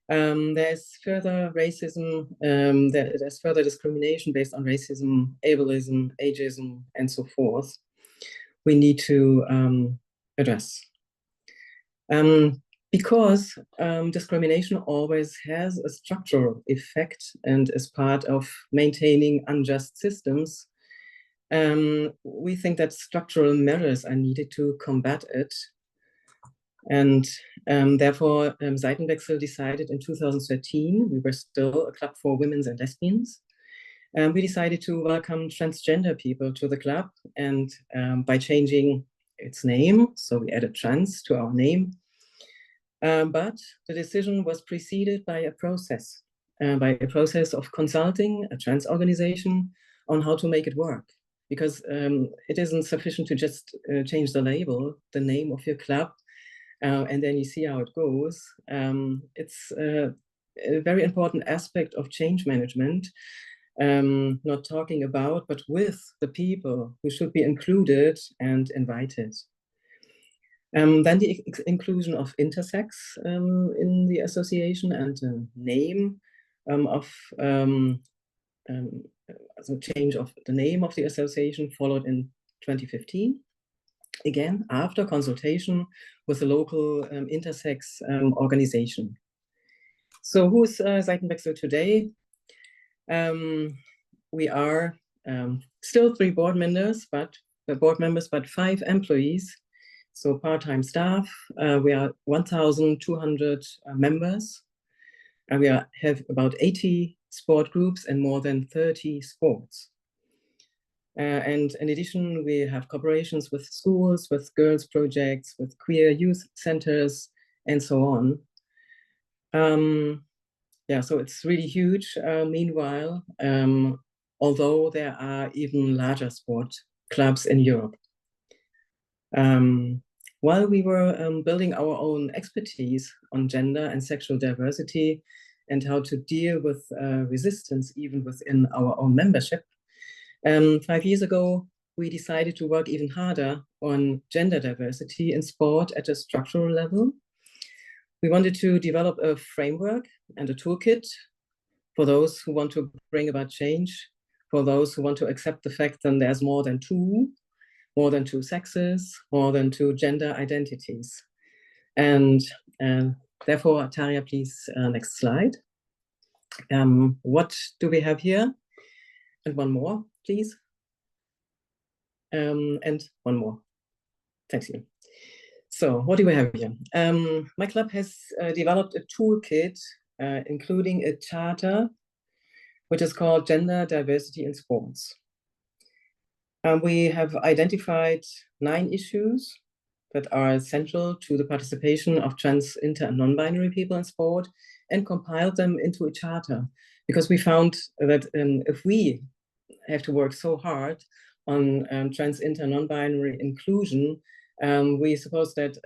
there's further racism, there's further discrimination based on racism, ableism, ageism, and so forth. We need to address. Because discrimination always has a structural effect and is part of maintaining unjust systems, we think that structural measures are needed to combat it. And therefore, Seitenwechsel decided in 2013, we were still a club for women and lesbians. We decided to welcome transgender people to the club, and by changing its name, so we added trans to our name. But the decision was preceded by a process of consulting a trans organization on how to make it work. Because it isn't sufficient to just change the label, the name of your club, and then you see how it goes. It's a very important aspect of change management not talking about, but with the people who should be included and invited. Then the inclusion of intersex in the association and the name of the change of the name of the association followed in 2015. Again, after consultation with the local intersex organization. So who's Seitenwechsel today? We are still 3 board members, but 5 employees. So part-time staff. We are 1,200 members, and we have about 80 sport groups and more than 30 sports. And in addition, we have cooperations with schools, with girls projects, with queer youth centers, and so on. Yeah, so it's really huge. Meanwhile, although there are even larger sport clubs in Europe. While we were building our own expertise on gender and sexual diversity and how to deal with resistance even within our own membership, 5 years ago, we decided to work even harder on gender diversity in sport at a structural level. We wanted to develop a framework and a toolkit for those who want to bring about change, for those who want to accept the fact that there's more than two sexes, more than 2 gender identities. And therefore, Tarja, please, next slide. What do we have here? And one more, please. And one more. Thank you. So what do we have here? My club has developed a toolkit, including a charter, which is called Gender Diversity in Sports. We have identified 9 issues that are central to the participation of trans, inter, and non-binary people in sport and compiled them into a charter, because we found that if we have to work so hard on trans, inter, non-binary inclusion, we suppose that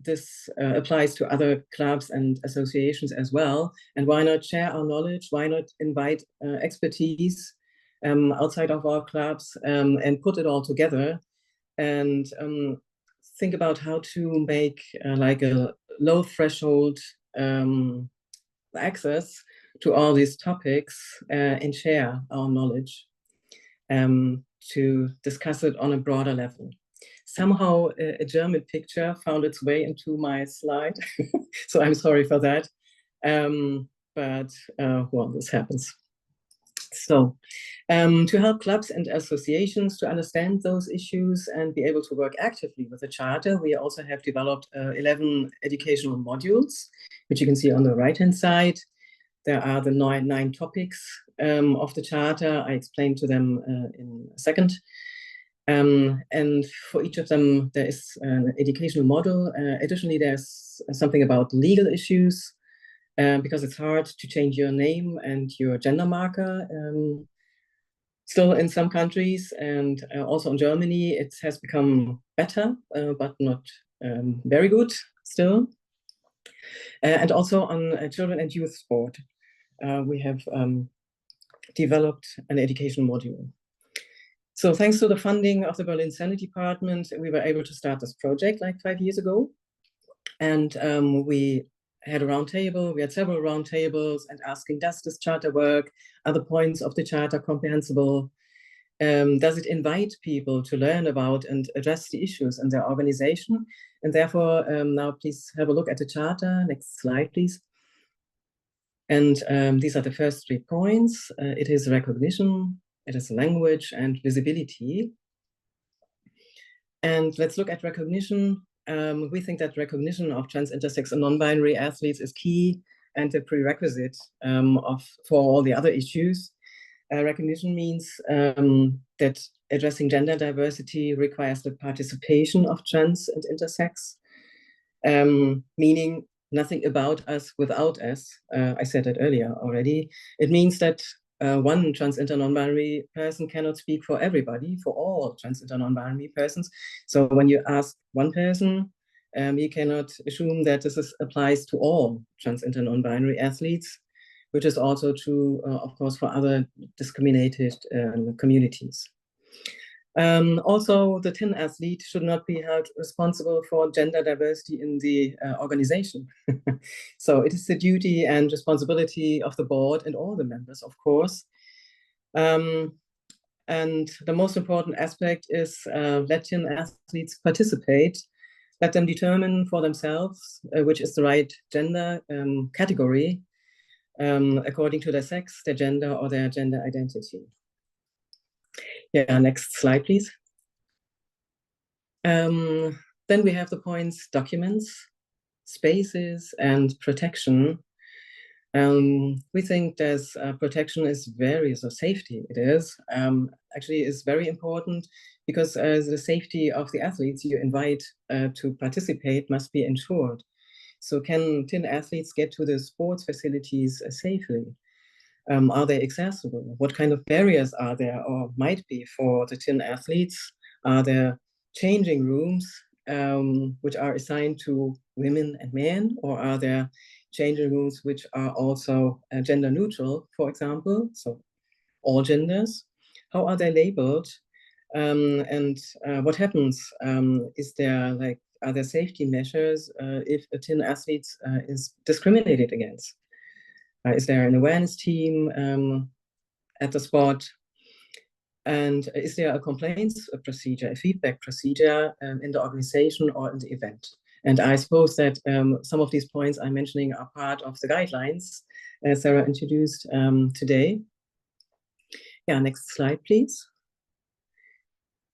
this applies to other clubs and associations as well. And why not share our knowledge? Why not invite expertise outside of our clubs and put it all together and think about how to make like a low threshold access to all these topics and share our knowledge to discuss it on a broader level. Somehow a German picture found its way into my slide, so I'm sorry for that. But well, this happens. So to help clubs and associations to understand those issues and be able to work actively with the charter, we also have developed 11 educational modules, which you can see on the right-hand side. There are the nine topics of the charter. I explained to them in a second. And for each of them, there is an educational model. Additionally, there's something about legal issues, because it's hard to change your name and your gender marker. Still in some countries, and also in Germany, it has become better, but not very good still. And also on children and youth sport, we have developed an education module. So thanks to the funding of the Berlin Senate Department, we were able to start this project like 5 years ago. And we had a roundtable. We had several roundtables and asking, does this charter work? Are the points of the charter comprehensible? Does it invite people to learn about and address the issues in their organization? And therefore, now please have a look at the charter. Next slide, please. And these are the first 3 points. It is recognition, it is language, and visibility. And let's look at recognition. We think that recognition of trans, intersex, and non-binary athletes is key and a prerequisite for all the other issues. Recognition means that addressing gender diversity requires the participation of trans and intersex, meaning nothing about us without us. I said that earlier already. It means that one trans, inter, non-binary person cannot speak for everybody, for all trans, inter, non-binary persons. So when you ask one person, you cannot assume that this applies to all trans, inter, non-binary athletes. which is also true, of course, for other discriminated communities. Also, the TIN athlete should not be held responsible for gender diversity in the organization. So it is the duty and responsibility of the board and all the members, of course. And the most important aspect is let TIN athletes participate, let them determine for themselves which is the right gender category according to their sex, their gender, or their gender identity. Yeah, next slide, please. Then we have the points documents, spaces, and protection. We think there's protection is so safety it is, actually is very important because the safety of the athletes you invite to participate must be ensured. So can TIN athletes get to the sports facilities safely? Are they accessible? What kind of barriers are there or might be for the TIN athletes? Are there changing rooms which are assigned to women and men, or are there changing rooms which are also gender neutral, for example, so all genders? How are they labeled? And what happens? Are there safety measures if a TIN athlete is discriminated against? Is there an awareness team at the spot? And is there a complaints procedure, a feedback procedure in the organization or in the event? And I suppose that some of these points I'm mentioning are part of the guidelines Sarah introduced today. Yeah, next slide, please.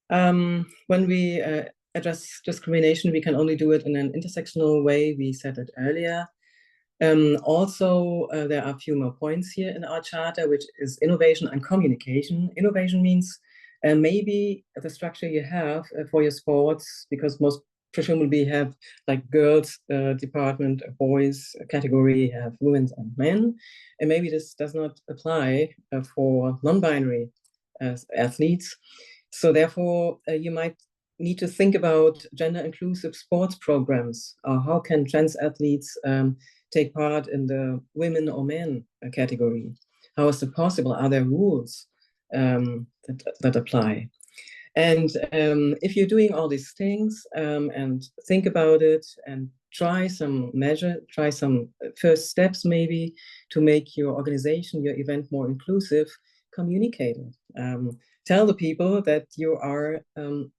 When we address discrimination, we can only do it in an intersectional way. We said it earlier. Also, there are a few more points here in our charter, which is innovation and communication. Innovation means maybe the structure you have for your sports, because most presumably have like girls department, boys category, have women and men, and maybe this does not apply for non-binary athletes. So therefore, you might need to think about gender inclusive sports programs, or how can trans athletes take part in the women or men category? How is it possible? Are there rules that apply? And if you're doing all these things and think about it and try some first steps maybe to make your organization, your event more inclusive, communicate it. Tell the people that you are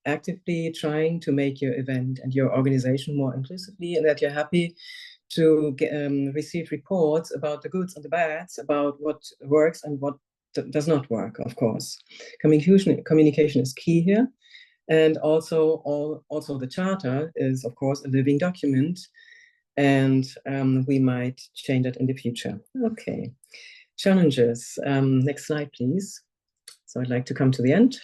actively trying to make your event and your organization more inclusively, and that you're happy to receive reports about the goods and the bads, about what works and what does not work, of course. Communication is key here. And also the charter is, of course, a living document, and we might change it in the future. Okay, challenges. Next slide, please. So I'd like to come to the end.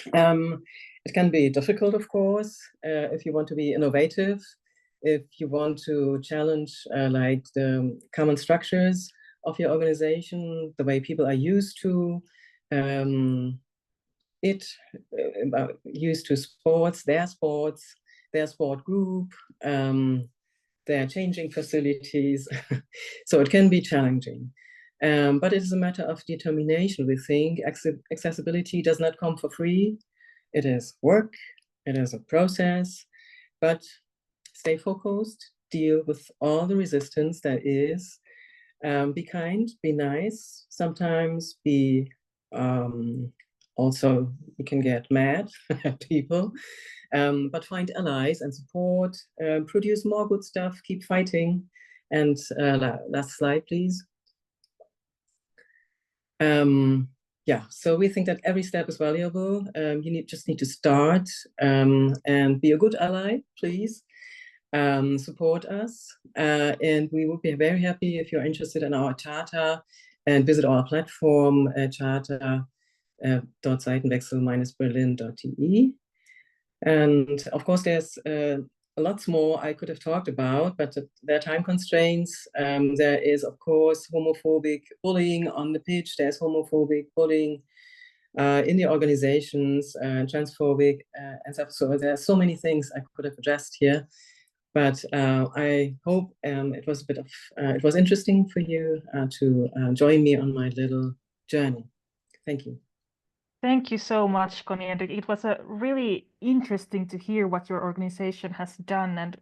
It can be difficult, of course, if you want to be innovative, if you want to challenge like the common structures of your organization, the way people are used to used to sports, their sport group, their changing facilities. So it can be challenging. But it is a matter of determination. We think accessibility does not come for free. It is work, it is a process, but stay focused, deal with all the resistance there is. Be kind, be nice, sometimes be also you can get mad at people, but find allies and support, produce more good stuff, keep fighting. And last slide, please. Yeah, so we think that every step is valuable. You just need to start and be a good ally, please. Support us, and we would be very happy if you're interested in our charter and visit our platform, charter.seitenwechsel-berlin.de. And of course, there's lots more I could have talked about, but there are time constraints. There is, of course, homophobic bullying on the pitch. There's homophobic bullying in the organizations, transphobic and stuff. So there are so many things I could have addressed here. But I hope it was a bit of it was interesting for you to join me on my little journey. Thank you. Thank you so much, Connie. And it was really interesting to hear what your organization has done, and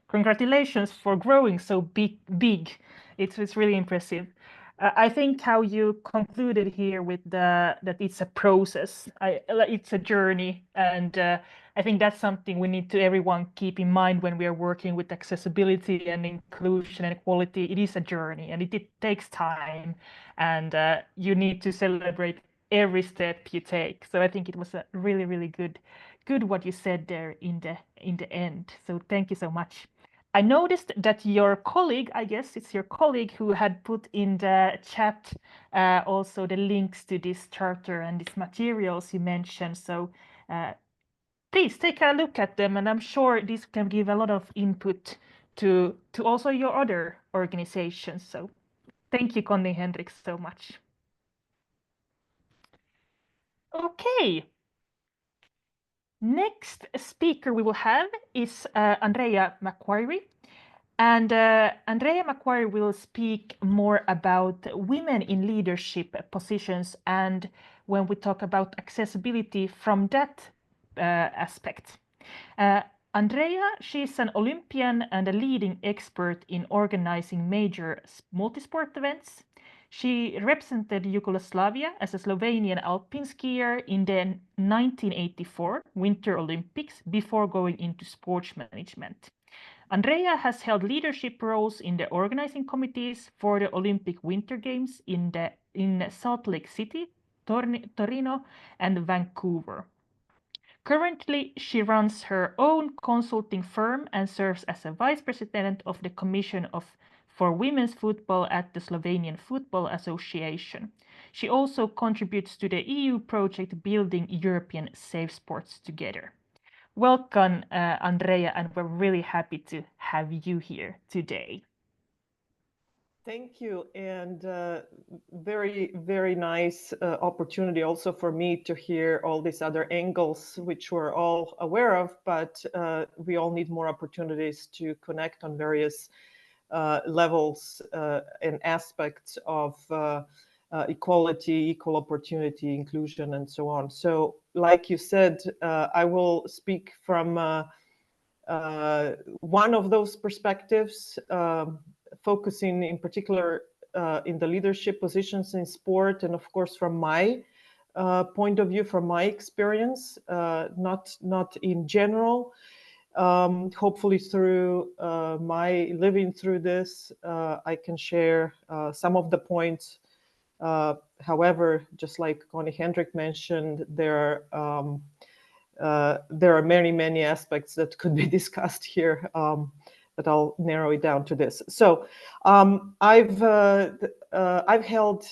congratulations for growing so big. It's really impressive. I think how you concluded here with that it's a process, it's a journey, and I think that's something we need to everyone keep in mind when we are working with accessibility and inclusion and equality. It is a journey, and it takes time, and you need to celebrate every step you take. So I think it was a really good what you said there in the end. So thank you so much. I noticed that your colleague, I guess it's your colleague who had put in the chat also the links to this charter and these materials you mentioned. So please take a look at them, and I'm sure this can give a lot of input to also your other organizations. So thank you, Connie Hendricks, so much. Okay. Next speaker we will have is Andrea Macquarie. And Andrea Macquarie will speak more about women in leadership positions, and when we talk about accessibility from that aspect. Andrea, she's an Olympian and a leading expert in organizing major multisport events. She represented Yugoslavia as a Slovenian alpine skier in the 1984 Winter Olympics before going into sports management. Andrea has held leadership roles in the organizing committees for the Olympic Winter Games in Salt Lake City, Torino, and Vancouver. Currently, she runs her own consulting firm and serves as a vice president of the Commission for Women's Football at the Slovenian Football Association. She also contributes to the EU project Building European Safe Sports Together. Welcome, Andrea, and we're really happy to have you here today. Thank you, and very nice opportunity also for me to hear all these other angles, which we're all aware of, but we all need more opportunities to connect on various levels and aspects of equality, equal opportunity, inclusion, and so on. So, like you said, I will speak from one of those perspectives, focusing in particular in the leadership positions in sport, and of course from my point of view, from my experience, not in general. Hopefully through my living through this, I can share some of the points. However, just like Connie Hendrick mentioned, there are many aspects that could be discussed here, but I'll narrow it down to this. So I've held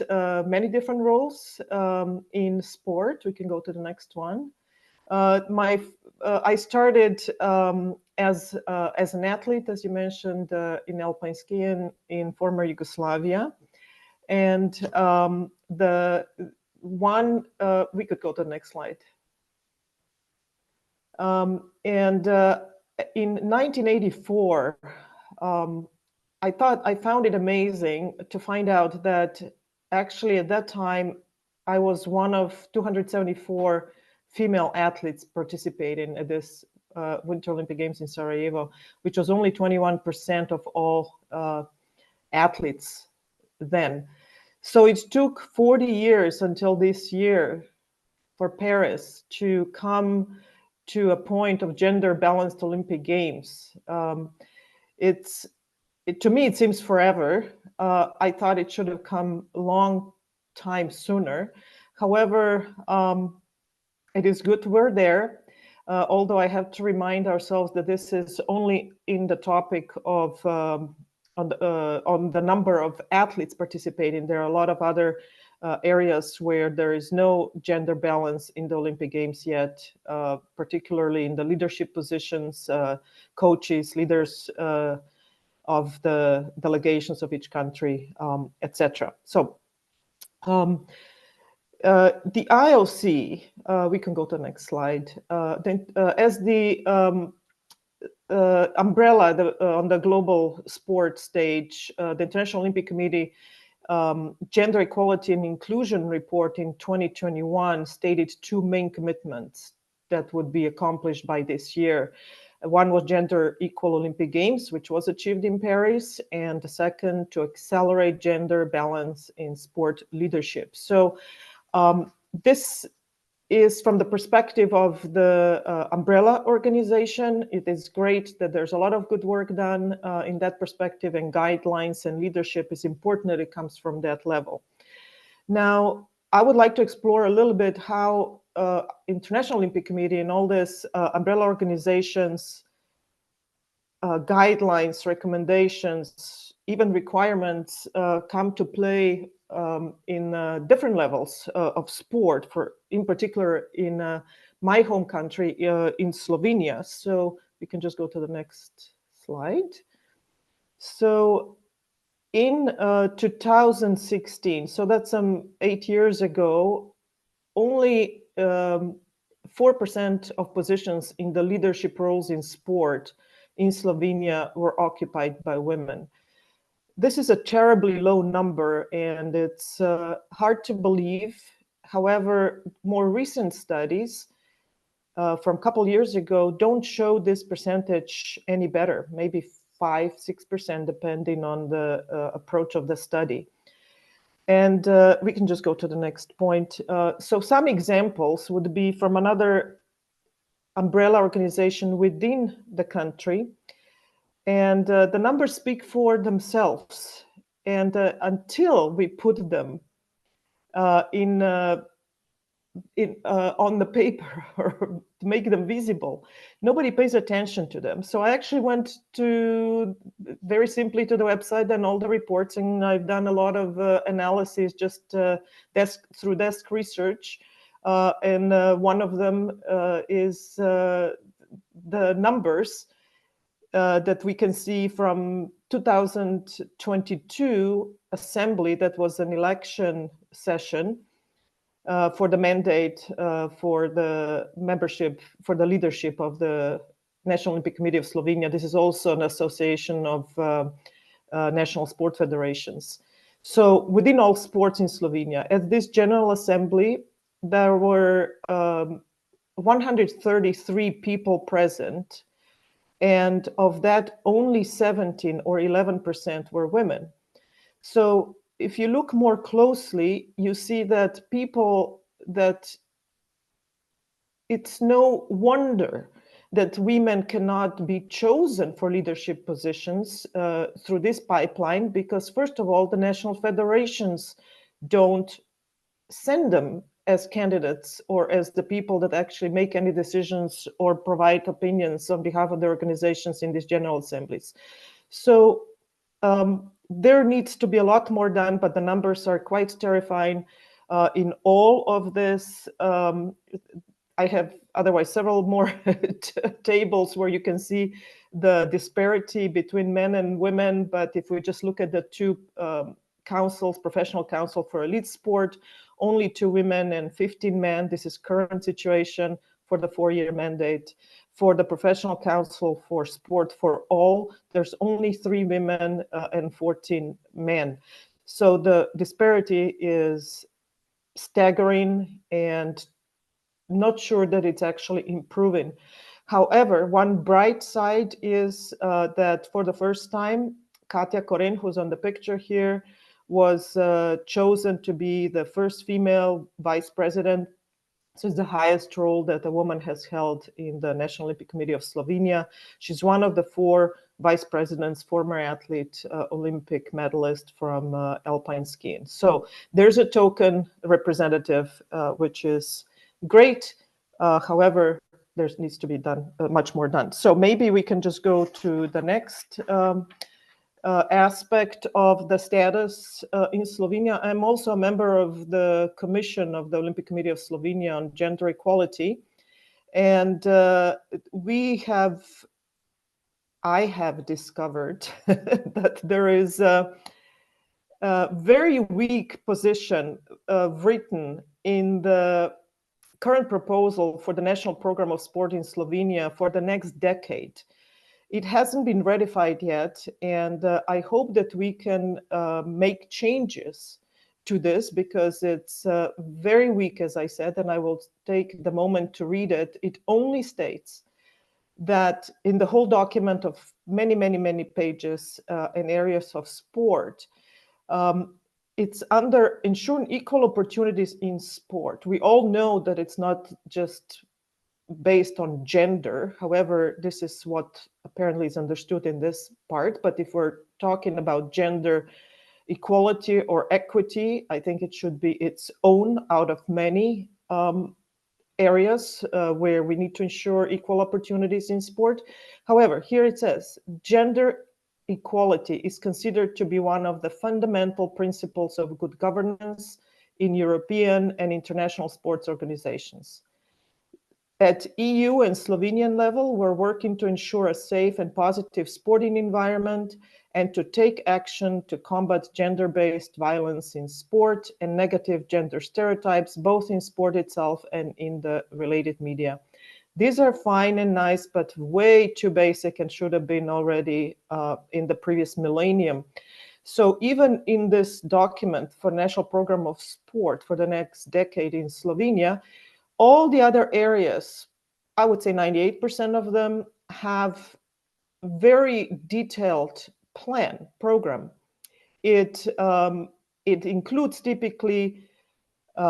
many different roles in sport. We can go to the next one. I started as an athlete, as you mentioned, in alpine skiing in former Yugoslavia, and the one we could go to the next slide. And in 1984, I found it amazing to find out that actually at that time I was one of 274 female athletes participating at this Winter Olympic Games in Sarajevo, which was only 21% of all athletes then. So it took 40 years until this year for Paris to come to a point of gender-balanced Olympic Games. To me, it seems forever. I thought it should have come a long time sooner. However, it is good we're there, although I have to remind ourselves that this is only in the topic of on the number of athletes participating. There are a lot of other areas where there is no gender balance in the Olympic Games yet, particularly in the leadership positions, coaches, leaders of the delegations of each country, etc. So the IOC, we can go to the next slide. As the umbrella on the global sport stage, the International Olympic Committee Gender Equality and Inclusion report in 2021 stated two main commitments that would be accomplished by this year. One was gender equal Olympic Games, which was achieved in Paris, and the second to accelerate gender balance in sport leadership. So this is from the perspective of the umbrella organization. It is great that there's a lot of good work done in that perspective, and guidelines and leadership is important that it comes from that level. Now, I would like to explore a little bit how International Olympic Committee and all this umbrella organizations, guidelines, recommendations, even requirements come to play in different levels of sport, in particular in my home country, in Slovenia. So we can just go to the next slide. So in 2016, so that's 8 years ago, only 4% of positions in the leadership roles in sport in Slovenia were occupied by women. This is a terribly low number, and it's hard to believe. However, more recent studies from a couple years ago don't show this percentage any better, maybe 5-6%, depending on the approach of the study. And we can just go to the next point. So some examples would be from another umbrella organization within the country. And the numbers speak for themselves. And until we put them on the paper or to make them visible, nobody pays attention to them. So I actually went to very simply to the website and all the reports, and I've done a lot of analysis just through desk research. And one of them is the numbers that we can see from 2022 assembly. That was an election session for the mandate for the membership, for the leadership of the National Olympic Committee of Slovenia. This is also an association of national sport federations. So within all sports in Slovenia, at this General Assembly, there were 133 people present, and of that, only 17 or 11% were women. So if you look more closely, you see that it's no wonder that women cannot be chosen for leadership positions through this pipeline, because first of all, the national federations don't send them as candidates or as the people that actually make any decisions or provide opinions on behalf of the organizations in these general assemblies. So there needs to be a lot more done, but the numbers are quite terrifying. In all of this, I have otherwise several more tables where you can see the disparity between men and women. But if we just look at the two councils, professional council for elite sport, only 2 women and 15 men. This is current situation for the 4-year mandate. For the professional council for sport for all, there's only 3 women and 14 men. So the disparity is staggering, and not sure that it's actually improving. However, one bright side is that for the first time, Katja Koren, who's on the picture here, was chosen to be the first female vice president. This is the highest role that a woman has held in the National Olympic Committee of Slovenia. She's one of the 4 vice presidents, former athlete, Olympic medalist from alpine skiing. So there's a token representative, which is great. However, there needs to be done much more done. So maybe we can just go to the next aspect of the status in Slovenia. I'm also a member of the commission of the Olympic Committee of Slovenia on gender equality. And I have discovered that there is a very weak position written in the current proposal for the National Program of Sport in Slovenia for the next decade. It hasn't been ratified yet, and I hope that we can make changes to this, because it's very weak, as I said, and I will take the moment to read it. It only states that in the whole document of many, many, many pages in areas of sport, it's under ensuring equal opportunities in sport. We all know that it's not just based on gender. However, this is what apparently is understood in this part. But if we're talking about gender equality or equity, I think it should be its own out of many areas where we need to ensure equal opportunities in sport. However, here it says, gender equality is considered to be one of the fundamental principles of good governance in European and international sports organizations. At EU and Slovenian level, we're working to ensure a safe and positive sporting environment and to take action to combat gender-based violence in sport and negative gender stereotypes, both in sport itself and in the related media. These are fine and nice, but way too basic and should have been already in the previous millennium. So even in this document for National Program of Sport for the next decade in Slovenia, all the other areas, I would say 98% of them, have very detailed program. It includes typically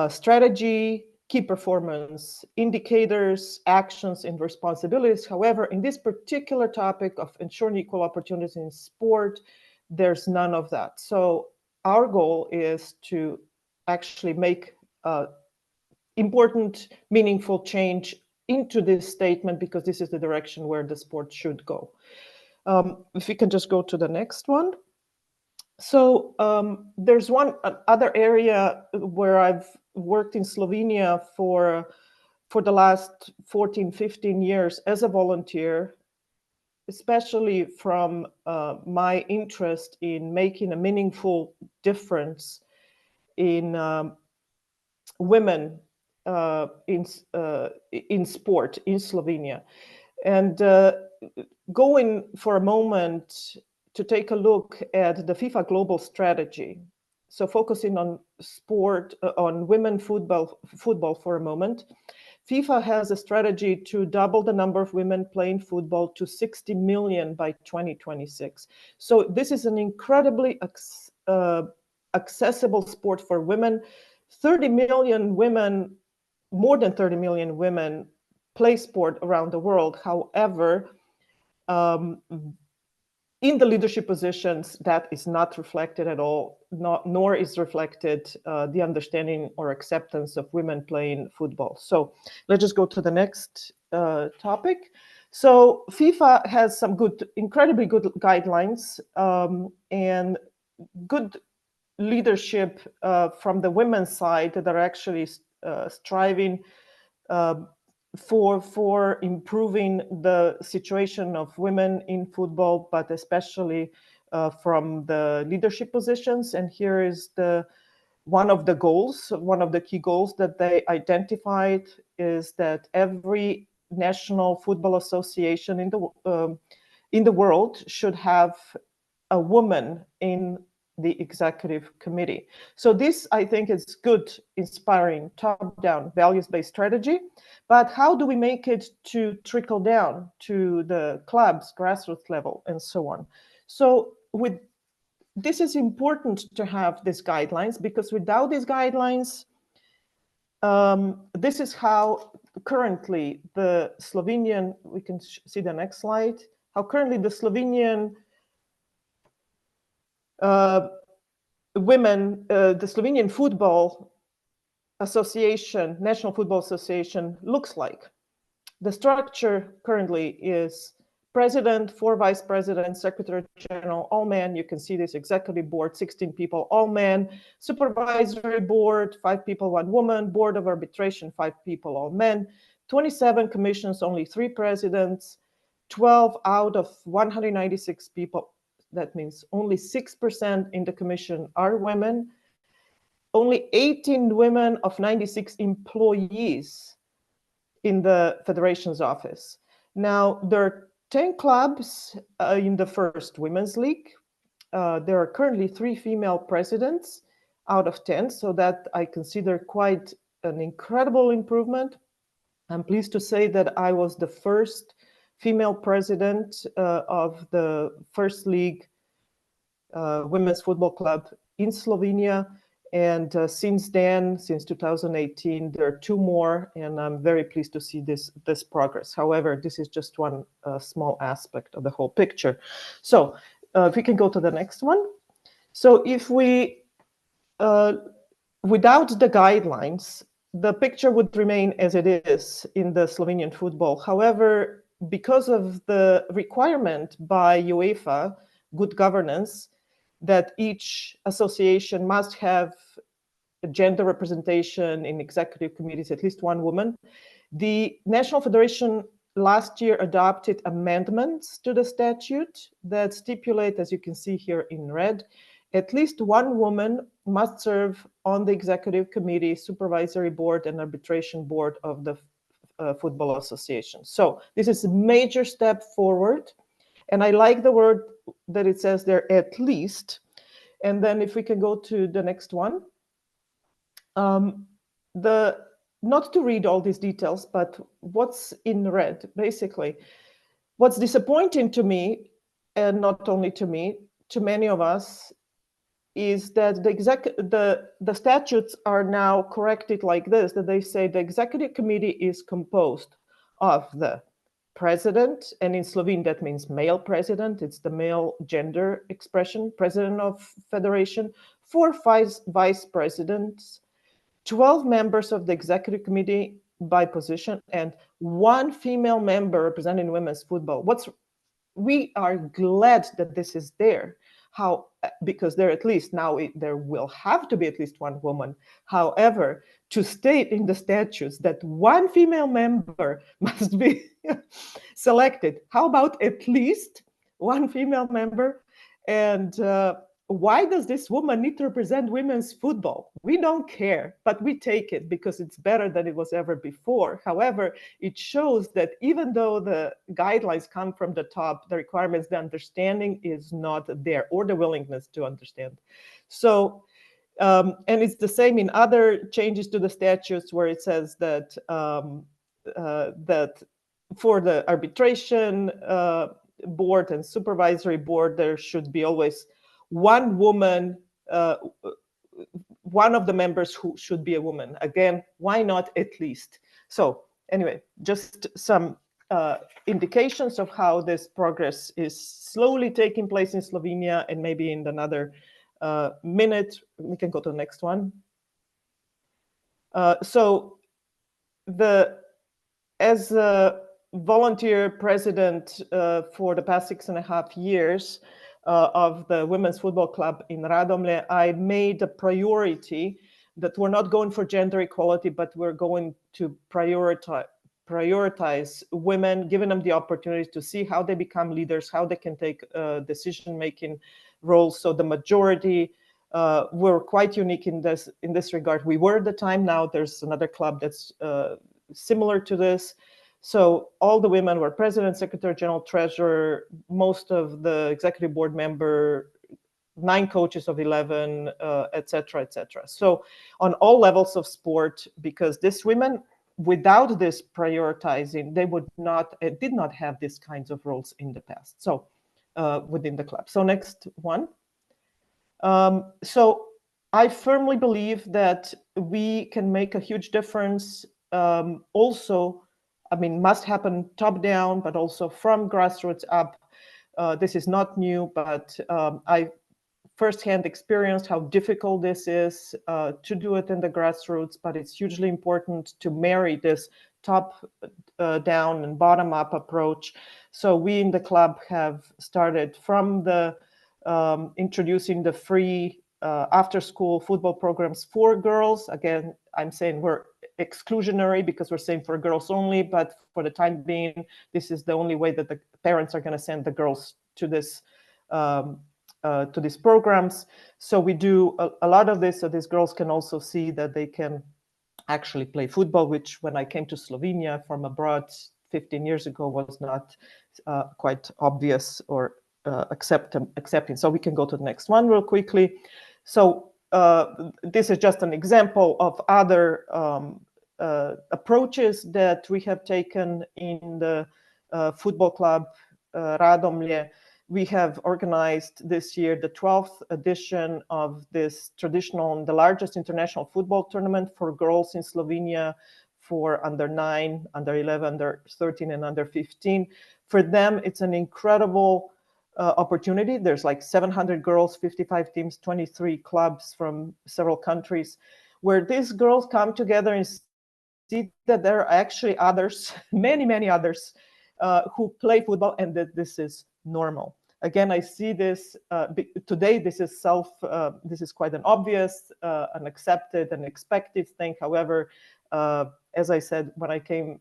strategy, key performance indicators, actions, and responsibilities. However, in this particular topic of ensuring equal opportunities in sport, there's none of that. So our goal is to actually make important, meaningful change into this statement, because this is the direction where the sport should go. If we can just go to the next one. So there's one other area where I've worked in Slovenia for the last 14, 15 years as a volunteer, especially from my interest in making a meaningful difference in women in sport in Slovenia. And going for a moment to take a look at the FIFA global strategy. So focusing on sport, on women football for a moment. FIFA has a strategy to double the number of women playing football to 60 million by 2026. So this is an incredibly accessible sport for women. 30 million women, more than 30 million women play sport around the world. However, in the leadership positions, that is not reflected at all, nor is reflected the understanding or acceptance of women playing football. So let's just go to the next topic. So FIFA has some incredibly good guidelines and good leadership from the women's side that are actually striving for improving the situation of women in football, but especially from the leadership positions. And here is one of the key goals that they identified is that every national football association in the world should have a woman in the executive committee. So this, I think, is good, inspiring, top-down, values-based strategy. But how do we make it to trickle down to the clubs, grassroots level, and so on? So this is important to have these guidelines, because without these guidelines, this is how currently the Slovenian, we can see the next slide, how currently the Slovenian women, the Slovenian Football Association, National Football Association, looks like. The structure currently is president, 4 vice presidents, secretary general, all men. You can see this executive board, 16 people, all men. Supervisory board, 5 people, 1 woman. Board of arbitration, 5 people, all men. 27 commissions, only 3 presidents. 12 out of 196 people. That means only 6% in the commission are women. Only 18 women of 96 employees in the federation's office. Now, there are 10 clubs in the first women's league. There are currently 3 female presidents out of 10, so that I consider quite an incredible improvement. I'm pleased to say that I was the first female president of the first league women's football club in Slovenia. And since then, since 2018, there are 2 more, and I'm very pleased to see this progress. However, this is just one small aspect of the whole picture. So if we can go to the next one. So if we, without the guidelines, the picture would remain as it is in the Slovenian football. However, because of the requirement by UEFA, good governance, that each association must have gender representation in executive committees, at least 1 woman, the National Federation last year adopted amendments to the statute that stipulate, as you can see here in red, at least 1 woman must serve on the executive committee, supervisory board, and arbitration board of the football association. So this is a major step forward. And I like the word that it says there, at least. And then if we can go to the next one. Not to read all these details, but what's in red, basically. What's disappointing to me, and not only to me, to many of us, is that the statutes are now corrected like this, that they say the executive committee is composed of the president, and in Slovene that means male president, it's the male gender expression, president of federation, 4 vice presidents, 12 members of the executive committee by position, and 1 female member representing women's football. We are glad that this is there. Because there at least now there will have to be at least 1 woman. However, to state in the statutes that 1 female member must be selected, how about at least 1 female member? And why does this woman need to represent women's football? We don't care, but we take it because it's better than it was ever before. However, it shows that even though the guidelines come from the top, the requirements, the understanding is not there, or the willingness to understand. So, and it's the same in other changes to the statutes where it says that that for the arbitration board and supervisory board, there should be always 1 woman, 1 of the members who should be a woman. Again, why not at least? So anyway, just some indications of how this progress is slowly taking place in Slovenia, and maybe in another minute, we can go to the next one. So as a volunteer president for the past 6.5 years, of the women's football club in Radomlje, I made a priority that we're not going for gender equality, but we're going to prioritize women, giving them the opportunity to see how they become leaders, how they can take decision-making roles. So the majority were quite unique in this regard. We were at the time. Now there's another club that's similar to this. So all the women were president, secretary general, treasurer, most of the executive board member, 9 coaches of 11, etc., etc. So on all levels of sport, because these women, without this prioritizing, they did not have these kinds of roles in the past. So within the club. So next one. So I firmly believe that we can make a huge difference. Also, I mean, must happen top down, but also from grassroots up. This is not new, but I firsthand experienced how difficult this is to do it in the grassroots, but it's hugely important to marry this top down and bottom up approach. So we in the club have started from the introducing the free after school football programs for girls. Again, I'm saying we're exclusionary because we're saying for girls only, but for the time being, this is the only way that the parents are going to send the girls to this to these programs. So we do a lot of this, so these girls can also see that they can actually play football, which when I came to Slovenia from abroad 15 years ago was not quite obvious or accepting. So we can go to the next one real quickly. So this is just an example of other approaches that we have taken in the football club Radomlje. We have organized this year the 12th edition of this traditional and the largest international football tournament for girls in Slovenia for under 9, under 11, under 13, and under 15. For them, it's an incredible opportunity. There's like 700 girls, 55 teams, 23 clubs from several countries, where these girls come together and see that there are actually others, many others, who play football, and that this is normal. Again, I see this today. This is quite an obvious, an accepted, and expected thing. However, as I said, when I came,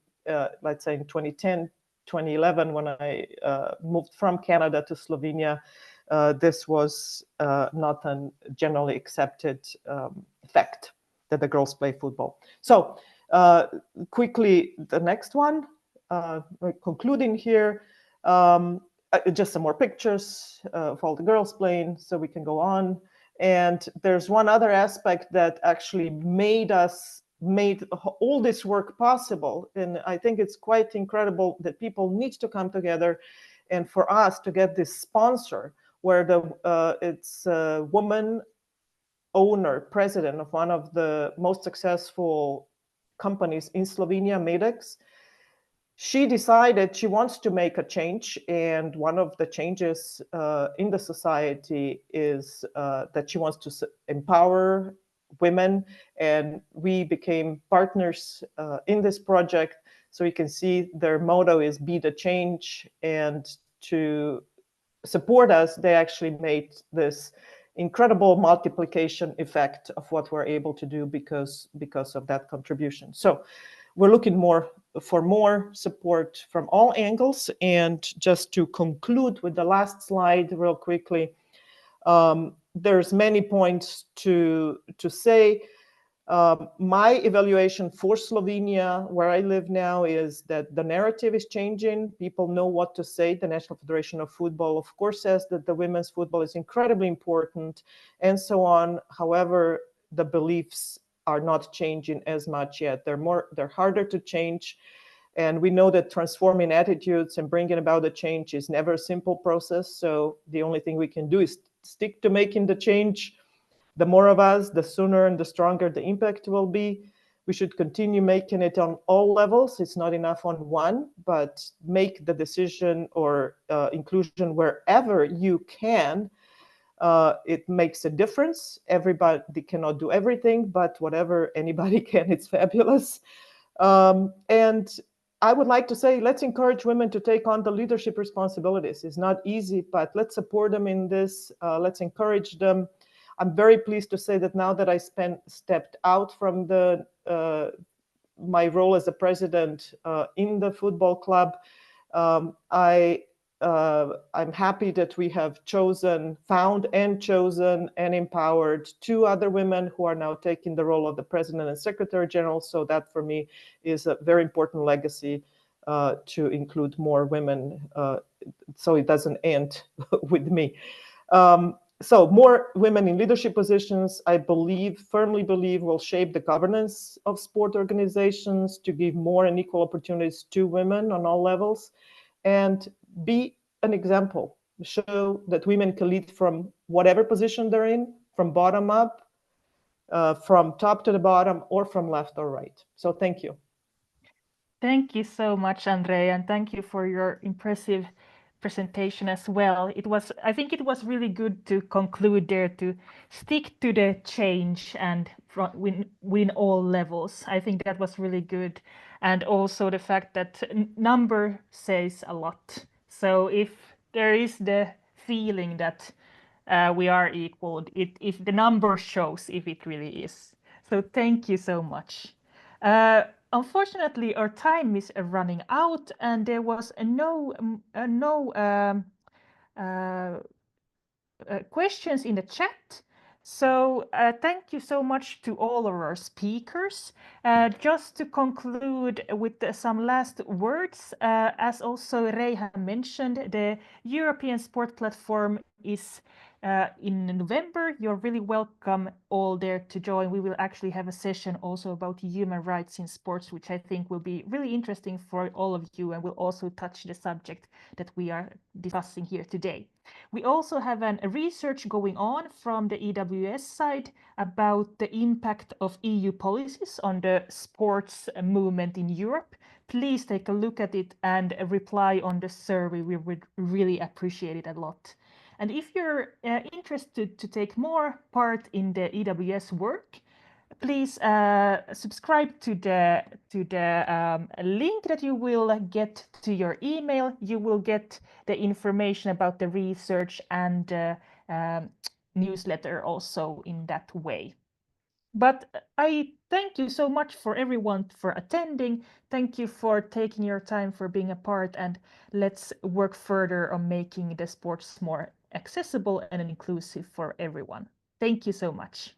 let's say in 2010, 2011, when I moved from Canada to Slovenia, this was not a generally accepted fact that the girls play football. So quickly, the next one, concluding here, just some more pictures of all the girls playing, so we can go on. And there's one other aspect that actually made all this work possible. And I think it's quite incredible that people need to come together, and for us to get this sponsor, where it's a woman owner, president of one of the most successful companies in Slovenia, Medex. She decided she wants to make a change, and one of the changes in the society is that she wants to empower women, and we became partners in this project. So you can see their motto is "Be the Change," and to support us, they actually made this incredible multiplication effect of what we're able to do because of that contribution. So we're looking for more support from all angles. And just to conclude with the last slide real quickly, there's many points to say. My evaluation for Slovenia, where I live now, is that the narrative is changing. People know what to say. The National Federation of Football, of course, says that the women's football is incredibly important, and so on. However, the beliefs are not changing as much yet. They're harder to change. And we know that transforming attitudes and bringing about a change is never a simple process. So the only thing we can do is stick to making the change. The more of us, the sooner and the stronger the impact will be. We should continue making it on all levels. It's not enough on one, but make the decision or inclusion wherever you can. It makes a difference. Everybody cannot do everything, but whatever anybody can, it's fabulous. And I would like to say, let's encourage women to take on the leadership responsibilities. It's not easy, but let's support them in this. Let's encourage them. I'm very pleased to say that now that I stepped out from my role as the president in the football club, I'm happy that we have found and empowered 2 other women who are now taking the role of the president and secretary general. So that for me is a very important legacy to include more women, so it doesn't end with me. So more women in leadership positions, I firmly believe, will shape the governance of sport organizations to give more and equal opportunities to women on all levels, and be an example. Show that women can lead from whatever position they're in, from bottom up, from top to the bottom, or from left or right. So thank you. Thank you so much, Andrea, and thank you for your impressive presentation as well. I think it was really good to conclude there to stick to the change and win all levels. I think that was really good. And also the fact that number says a lot. So if there is the feeling that we are equal, if the number shows if it really is. So thank you so much. Unfortunately, our time is running out, and there was no questions in the chat. So thank you so much to all of our speakers. Just to conclude with some last words, as also Reiha mentioned, the European Sport Platform is in November. You're really welcome all there to join. We will actually have a session also about human rights in sports, which I think will be really interesting for all of you and will also touch the subject that we are discussing here today. We also have a research going on from the EWS side about the impact of EU policies on the sports movement in Europe. Please take a look at it and reply on the survey. We would really appreciate it a lot. And if you're interested to take more part in the EWS work, please subscribe to the link that you will get to your email. You will get the information about the research and newsletter also in that way. But I thank you so much for everyone for attending. Thank you for taking your time for being a part, and let's work further on making the sports more accessible and inclusive for everyone. Thank you so much.